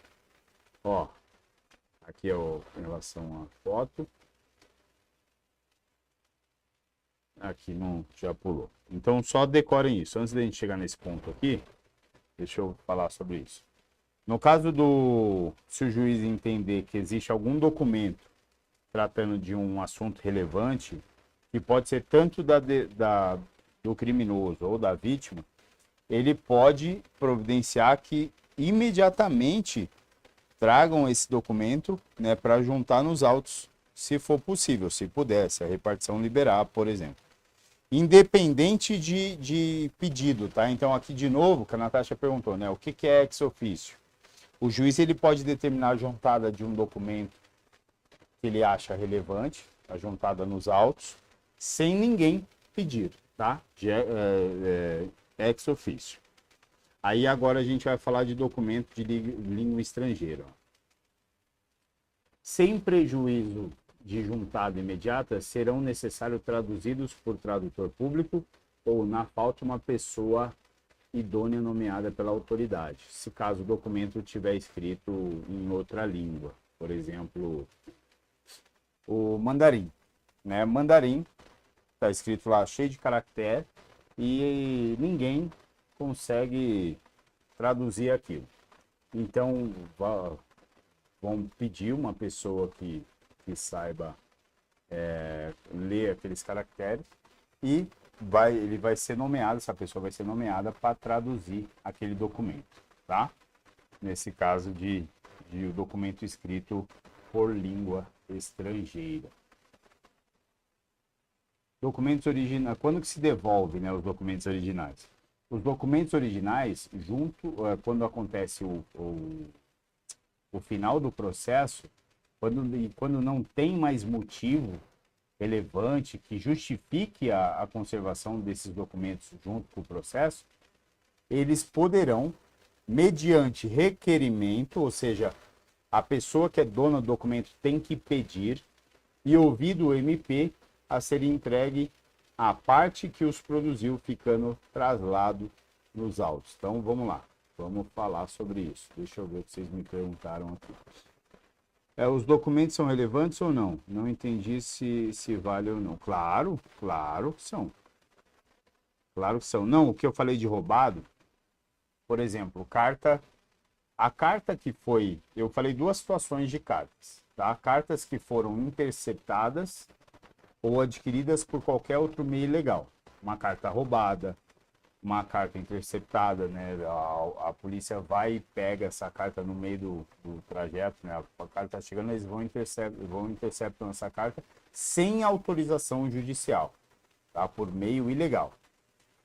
aqui é em relação à foto. Aqui não, já pulou. Então, só decorem isso. Antes da gente chegar nesse ponto aqui, deixa eu falar sobre isso. No caso se o juiz entender que existe algum documento tratando de um assunto relevante, que pode ser tanto do criminoso ou da vítima, ele pode providenciar que imediatamente tragam esse documento, né, para juntar nos autos, se for possível, se puder, se a repartição liberar, por exemplo. Independente de pedido, tá? Então, aqui de novo, que a Natasha perguntou, né? O que é ex officio? O juiz ele pode determinar a juntada de um documento que ele acha relevante, a juntada nos autos, sem ninguém pedir, tá? Ex officio. Aí agora a gente vai falar de documento de língua estrangeira. Sem prejuízo de juntada imediata, serão necessários traduzidos por tradutor público ou, na falta, uma pessoa idônea nomeada pela autoridade, se caso o documento tiver escrito em outra língua, por exemplo, o mandarim, né? Mandarim está escrito lá cheio de caractere e ninguém consegue traduzir aquilo. Então, vão pedir uma pessoa que saiba ler aqueles caracteres e ele vai ser nomeado, essa pessoa vai ser nomeada para traduzir aquele documento, tá? Nesse caso de o documento escrito por língua estrangeira. Documentos originais. Quando que se devolve, né, os documentos originais? Os documentos originais, quando acontece o final do processo, quando não tem mais motivo relevante que justifique a conservação desses documentos junto com o processo, eles poderão, mediante requerimento, ou seja, a pessoa que é dona do documento tem que pedir, e ouvido o MP, a ser entregue a parte que os produziu, ficando traslado nos autos. Então, vamos lá. Vamos falar sobre isso. Deixa eu ver o que vocês me perguntaram aqui. Os documentos são relevantes ou não? Não entendi se vale ou não. Claro que são. Claro que são. Não, o que eu falei de roubado, por exemplo, a carta que foi... Eu falei duas situações de cartas, tá? Cartas que foram interceptadas ou adquiridas por qualquer outro meio ilegal. Uma carta roubada, uma carta interceptada, né? A polícia vai e pega essa carta no meio do trajeto, né? A carta está chegando, eles vão interceptam essa carta sem autorização judicial, tá? Por meio ilegal.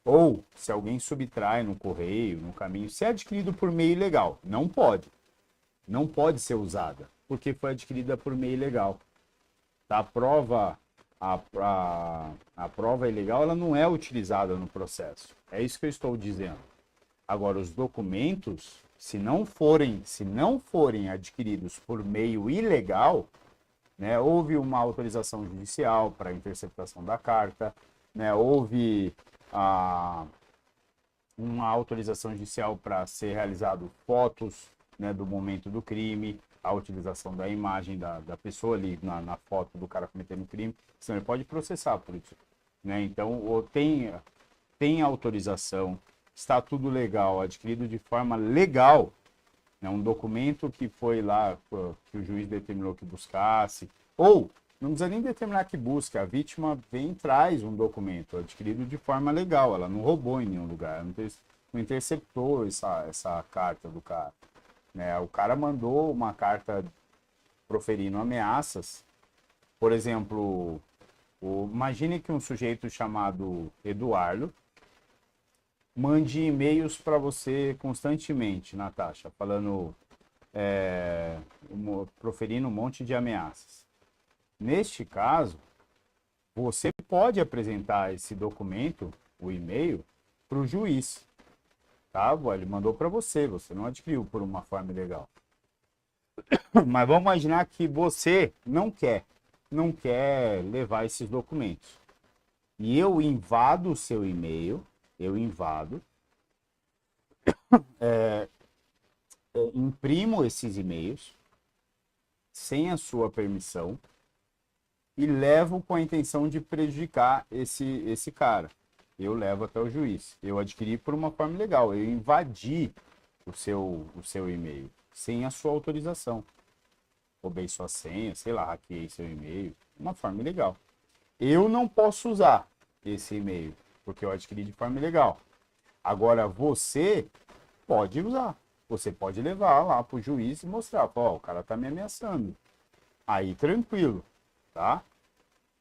Ou, se alguém subtrai no correio, no caminho, se é adquirido por meio ilegal, não pode. Não pode ser usada, porque foi adquirida por meio ilegal. Tá? A prova ilegal, ela não é utilizada no processo. É isso que eu estou dizendo. Agora, os documentos, se não forem adquiridos por meio ilegal, né, houve uma autorização judicial para a interceptação da carta, né, houve uma autorização judicial para ser realizado fotos, né, do momento do crime, a utilização da imagem da pessoa ali na foto do cara cometendo o crime, senão ele pode processar por isso, né? Então, ou tem autorização, está tudo legal, adquirido de forma legal, né? Um documento que foi lá, que o juiz determinou que buscasse, ou não precisa nem determinar que busque, a vítima vem e traz um documento adquirido de forma legal, ela não roubou em nenhum lugar, não interceptou essa carta do cara. Né? O cara mandou uma carta proferindo ameaças. Por exemplo, imagine que um sujeito chamado Eduardo mande e-mails para você constantemente, Natasha, falando, proferindo um monte de ameaças. Neste caso, você pode apresentar esse documento, o e-mail, para o juiz. Tá? Ele mandou para você não adquiriu por uma forma ilegal. Mas vamos imaginar que você não quer levar esses documentos. E eu invado o seu e-mail, imprimo esses e-mails sem a sua permissão e levo com a intenção de prejudicar esse cara. Eu levo até o juiz. Eu adquiri por uma forma legal. Eu invadi o seu e-mail sem a sua autorização. Roubei sua senha, sei lá, hackeei seu e-mail. Uma forma ilegal. Eu não posso usar esse e-mail, porque eu adquiri de forma ilegal. Agora, você pode usar. Você pode levar lá para o juiz e mostrar. Ó, o cara tá me ameaçando. Aí, tranquilo, tá?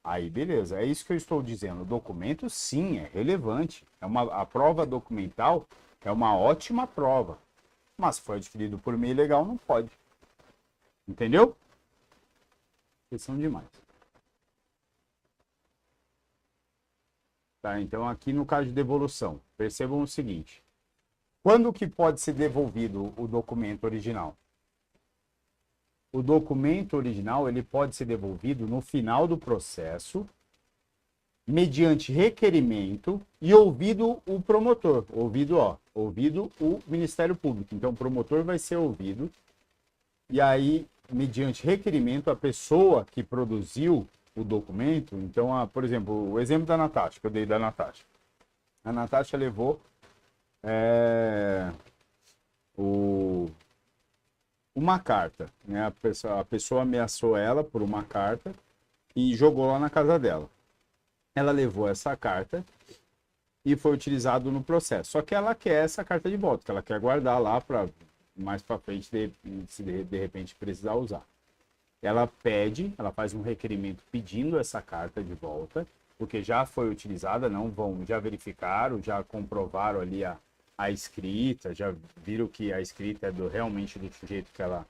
Aí, beleza. É isso que eu estou dizendo. O documento, sim, é relevante. A prova documental é uma ótima prova. Mas se foi adquirido por meio ilegal, não pode. Entendeu? Vocês são demais. Tá, então, aqui no caso de devolução, percebam o seguinte. Quando que pode ser devolvido o documento original? O documento original, ele pode ser devolvido no final do processo, mediante requerimento e ouvido o promotor. Ouvido o Ministério Público. Então, o promotor vai ser ouvido e aí, mediante requerimento, a pessoa que produziu o documento, então, por exemplo, o exemplo da Natasha, que eu dei da Natasha. A Natasha levou é, uma carta, né? A pessoa ameaçou ela por uma carta e jogou lá na casa dela. Ela levou essa carta e foi utilizado no processo. Só que ela quer essa carta de volta, que ela quer guardar lá para mais para frente, se de repente precisar usar. Ela pede, ela faz um requerimento pedindo essa carta de volta, porque já foi utilizada, não vão, já verificaram, já comprovaram ali a escrita, já viram que a escrita é realmente do sujeito que ela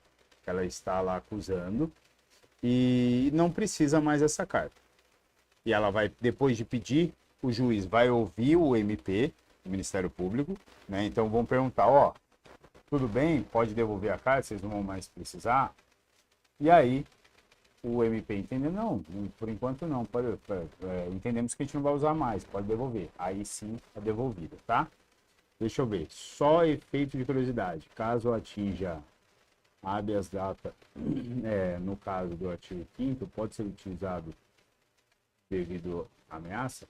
está lá acusando, e não precisa mais essa carta. E ela vai, depois de pedir, o juiz vai ouvir o MP, o Ministério Público, né? Então vão perguntar, ó, tudo bem, pode devolver a carta, vocês não vão mais precisar. E aí o MP entendeu, não, por enquanto não, entendemos que a gente não vai usar mais, pode devolver. Aí sim é devolvida, tá? Deixa eu ver, só efeito de curiosidade, caso atinja habeas data, no caso do artigo 5º, pode ser utilizado devido à ameaça?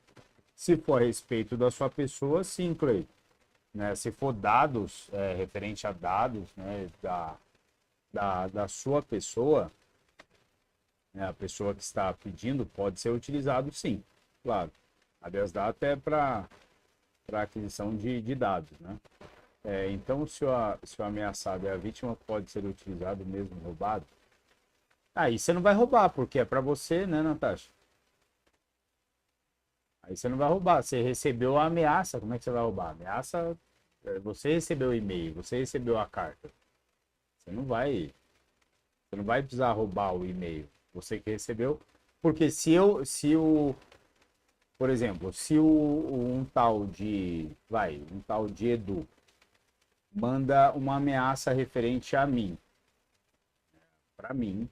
Se for a respeito da sua pessoa, sim, Cleiton. Né? Se for dados, referente a dados, né, da sua pessoa, né, a pessoa que está pedindo, pode ser utilizado sim, claro. Habeas data é para aquisição de dados, né? Então, se o ameaçado é a vítima, pode ser utilizado mesmo roubado. Aí você não vai roubar, porque é para você, né, Natasha? Aí você não vai roubar. Você recebeu a ameaça, como é que você vai roubar? Ameaça, você recebeu o e-mail, você recebeu a carta. Você não vai precisar roubar o e-mail. Você que recebeu. Porque por exemplo, se um tal de Edu manda uma ameaça referente a mim, para mim,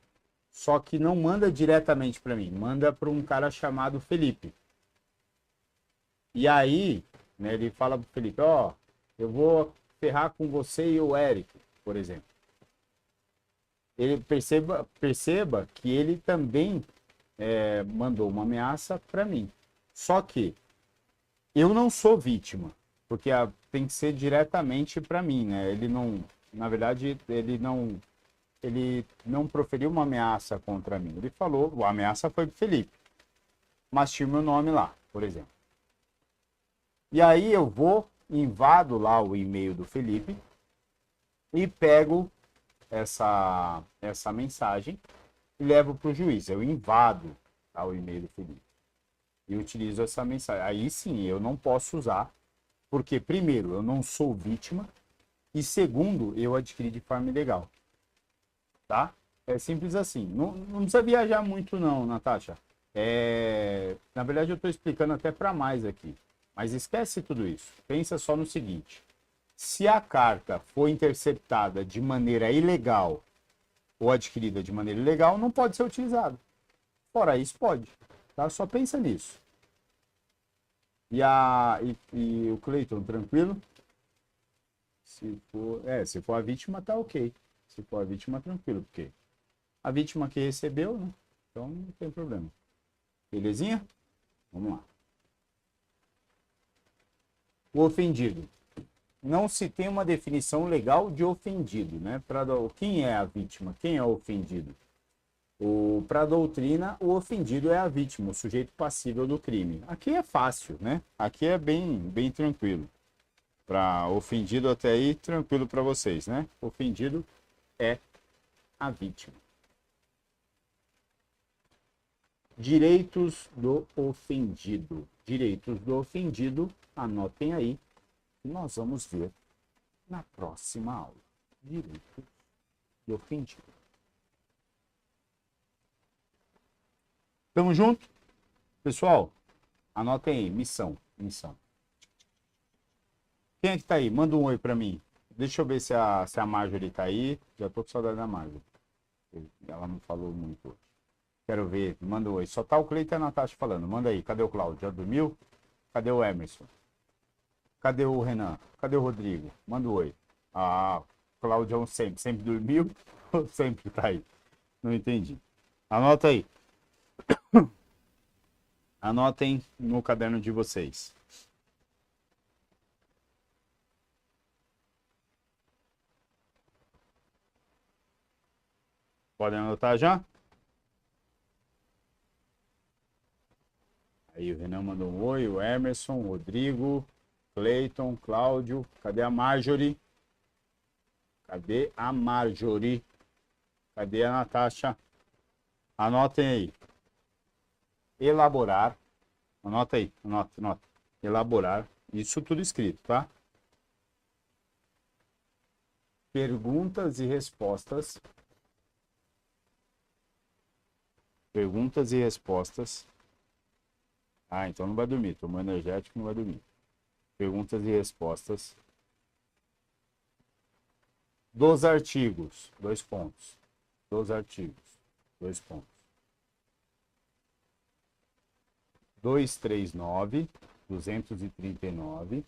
só que não manda diretamente para mim, manda para um cara chamado Felipe. E aí, né, ele fala pro Felipe, ó, eu vou ferrar com você e o Eric, por exemplo. Ele perceba que ele também mandou uma ameaça para mim. Só que eu não sou vítima, porque tem que ser diretamente para mim, né? Ele não, na verdade, ele não proferiu uma ameaça contra mim. Ele falou, a ameaça foi pro Felipe, mas tinha o meu nome lá, por exemplo. E aí eu invado lá o e-mail do Felipe e pego essa mensagem e levo para o juiz. Eu invado o e-mail do Felipe e utilizo essa mensagem. Aí sim, eu não posso usar, porque primeiro, eu não sou vítima e segundo, eu adquiri de forma ilegal. Tá? É simples assim. Não precisa viajar muito não, Natasha. Na verdade, eu estou explicando até para mais aqui. Mas esquece tudo isso. Pensa só no seguinte. Se a carta foi interceptada de maneira ilegal ou adquirida de maneira ilegal, não pode ser utilizada. Fora isso, pode. Tá? Só pensa nisso. E o Cleiton, tranquilo? Se for a vítima, tá ok. Se for a vítima, tranquilo, porque a vítima que recebeu, né? Então não tem problema. Belezinha? Vamos lá. O ofendido. Não se tem uma definição legal de ofendido, né? Quem é a vítima? Quem é o ofendido? Para a doutrina, o ofendido é a vítima, o sujeito passível do crime. Aqui é fácil, né? Aqui é bem tranquilo. Para ofendido até aí, tranquilo para vocês, né? Ofendido é a vítima. Direitos do ofendido. Direitos do ofendido, anotem aí, que nós vamos ver na próxima aula. Direitos do ofendido. Tamo junto? Pessoal, anotem aí, missão. Quem é que tá aí? Manda um oi pra mim. Deixa eu ver se a Marjorie tá aí. Já tô com saudade da Marjorie. Ela não falou muito hoje. Quero ver, manda um oi. Só tá o Cleiton e a Natasha falando. Manda aí, cadê o Cláudio? Já dormiu? Cadê o Emerson? Cadê o Renan? Cadê o Rodrigo? Manda um oi. O Cláudio sempre dormiu ou sempre tá aí? Não entendi. Anota aí. Anotem no caderno de vocês. Podem anotar já? Aí o Renan mandou um oi, o Emerson, o Rodrigo, Cleiton, Cláudio. Cadê a Marjorie? Cadê a Marjorie? Cadê a Natasha? Anotem aí. Elaborar. Anota aí, anota. Elaborar. Isso tudo escrito, tá? Perguntas e respostas. Perguntas e respostas. Ah, então não vai dormir. Tomou energético, não vai dormir. Perguntas e respostas. Dos artigos. 2 pontos. Dos artigos. 2 pontos. 239, 239.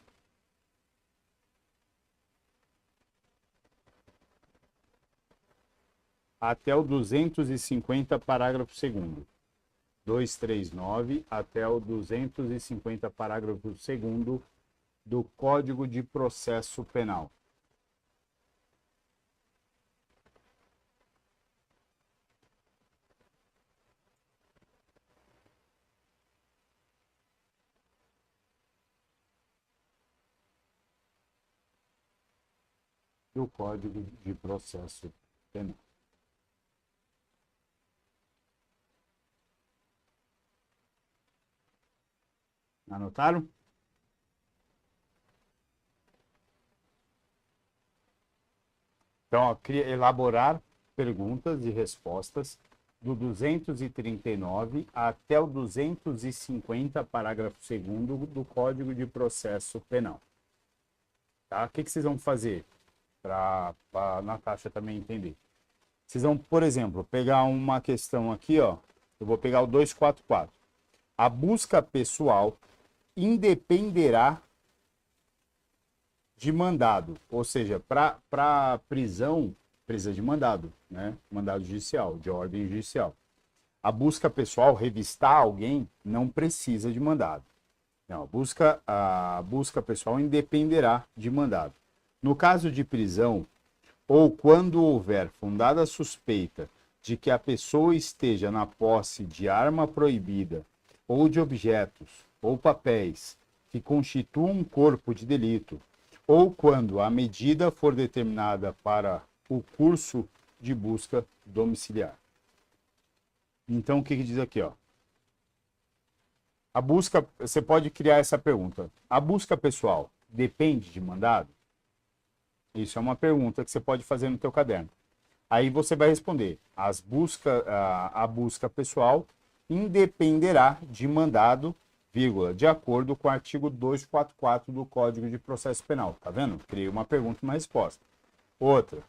Até o 250, parágrafo 2º. 239 até o 250, parágrafo 2º do Código de Processo Penal. Do Código de Processo Penal. Anotaram? Então, ó, elaborar perguntas e respostas do 239 até o 250, parágrafo 2º do Código de Processo Penal. Tá? O que vocês vão fazer? Para a Natasha também entender. Vocês vão, por exemplo, pegar uma questão aqui, ó. Eu vou pegar o 244. A busca pessoal independerá de mandado, ou seja, para prisão precisa de mandado, né? Mandado judicial, de ordem judicial. A busca pessoal, revistar alguém, não precisa de mandado. Não, a busca pessoal independerá de mandado. No caso de prisão, ou quando houver fundada suspeita de que a pessoa esteja na posse de arma proibida ou de objetos ou papéis que constituam um corpo de delito, ou quando a medida for determinada para o curso de busca domiciliar. Então, o que diz aqui, ó? A busca, você pode criar essa pergunta. A busca pessoal depende de mandado? Isso é uma pergunta que você pode fazer no teu caderno. Aí você vai responder. A busca pessoal independerá de mandado, vírgula, de acordo com o artigo 244 do Código de Processo Penal. Tá vendo? Criei uma pergunta e uma resposta. Outra.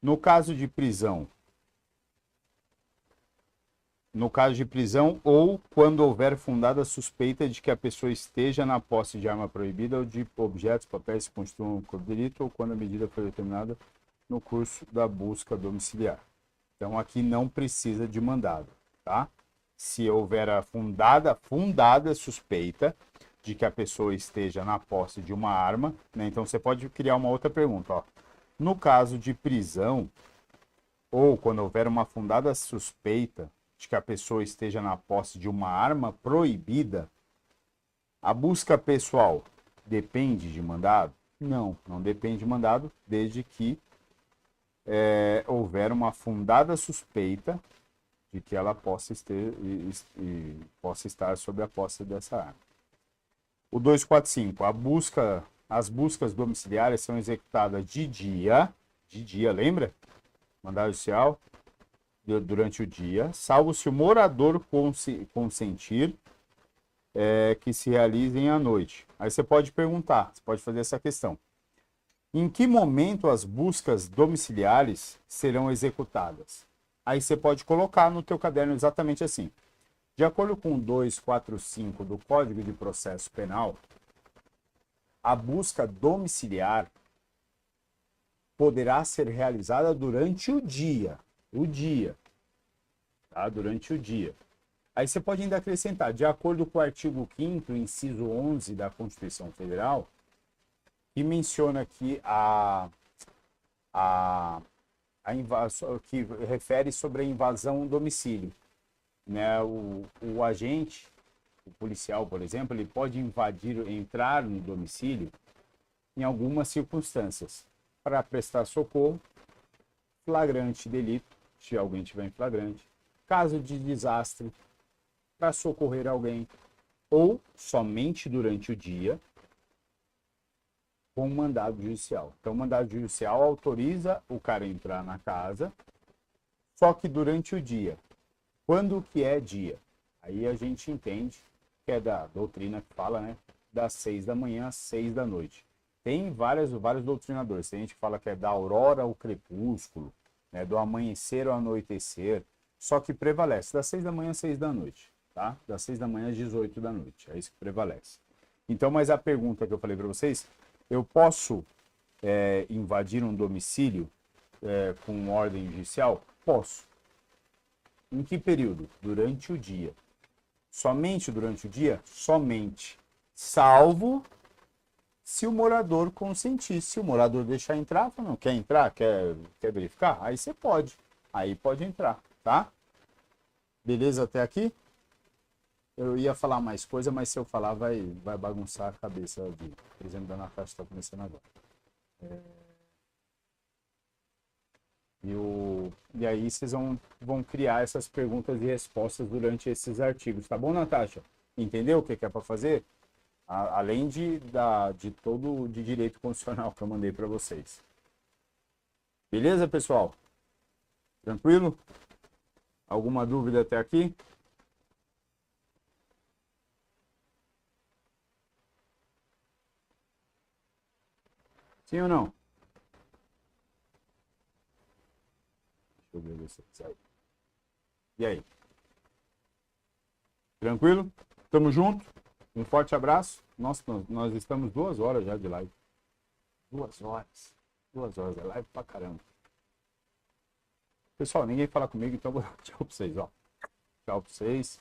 No caso de prisão, ou quando houver fundada suspeita de que a pessoa esteja na posse de arma proibida ou de objetos, papéis que constituam um delito, ou quando a medida foi determinada no curso da busca domiciliar. Então, aqui não precisa de mandado, tá? Se houver a fundada suspeita de que a pessoa esteja na posse de uma arma, né? Então, você pode criar uma outra pergunta, ó. No caso de prisão, ou quando houver uma fundada suspeita de que a pessoa esteja na posse de uma arma proibida, a busca pessoal depende de mandado? Não, não depende de mandado, desde que houver uma fundada suspeita de que ela possa estar sob a posse dessa arma. O 245, as buscas domiciliares são executadas de dia, lembra? Mandado judicial, durante o dia, salvo se o morador consentir que se realizem à noite. Aí você pode perguntar, você pode fazer essa questão. Em que momento as buscas domiciliares serão executadas? Aí você pode colocar no teu caderno exatamente assim. De acordo com o 245 do Código de Processo Penal, a busca domiciliar poderá ser realizada durante o dia. Tá? Durante o dia. Aí você pode ainda acrescentar, de acordo com o artigo 5º, inciso 11 da Constituição Federal, que menciona que a a invasão, que refere sobre a invasão ao domicílio, né? O agente, o policial, por exemplo, ele pode entrar no domicílio em algumas circunstâncias, para prestar socorro, flagrante delito, se alguém tiver em flagrante, caso de desastre, para socorrer alguém, ou somente durante o dia, com mandado judicial. Então, o mandado judicial autoriza o cara a entrar na casa, só que durante o dia. Quando que é dia? Aí a gente entende que é da doutrina que fala, né? Das 6 da manhã às 6 da noite. Tem vários doutrinadores. Tem gente que fala que é da aurora ao crepúsculo, né? Do amanhecer ao anoitecer. Só que prevalece das 6 da manhã às 6 da noite, tá? Das 6 da manhã às 18 da noite. É isso que prevalece. Então, mas a pergunta que eu falei para vocês, eu posso invadir um domicílio com ordem judicial? Posso. Em que período? Durante o dia. Somente durante o dia? Somente. Salvo se o morador consentir. Se o morador deixar entrar, não quer entrar, quer verificar, aí você pode. Aí pode entrar, tá? Beleza até aqui? Eu ia falar mais coisa, mas se eu falar vai bagunçar a cabeça de, por exemplo, da Natasha, está começando agora. E aí vocês vão criar essas perguntas e respostas durante esses artigos, tá bom, Natasha? Entendeu o que é para fazer? Além de todo de direito constitucional que eu mandei para vocês. Beleza, pessoal? Tranquilo? Alguma dúvida até aqui? Sim ou não? Deixa eu ver vocês aí. E aí? Tranquilo? Tamo junto? Um forte abraço. Nossa, nós estamos 2 horas já de live. 2 horas. 2 horas. É live pra caramba. Pessoal, ninguém fala comigo, então vou dar tchau pra vocês, ó. Tchau pra vocês.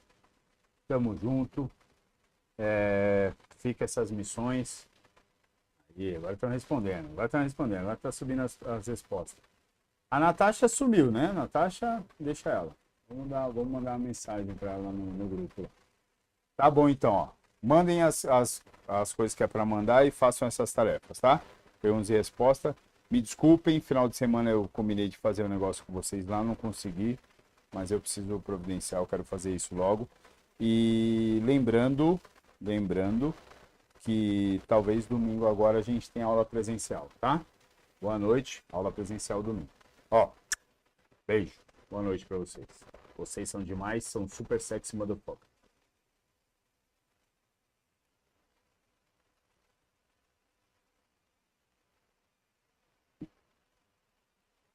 Tamo junto. Fica essas missões. E agora estão respondendo. Agora tá subindo as respostas. A Natasha sumiu, né? Natasha, deixa ela. Vamos mandar uma mensagem para ela no grupo. Tá bom, então, ó. Mandem as coisas que é para mandar e façam essas tarefas, tá? Perguntas e respostas. Me desculpem, final de semana eu combinei de fazer um negócio com vocês lá, não consegui, mas eu preciso providenciar, eu quero fazer isso logo. E lembrando que talvez domingo agora a gente tenha aula presencial, tá? Boa noite, aula presencial domingo. Ó, beijo, boa noite para vocês. Vocês são demais, são super sexy motherfucker.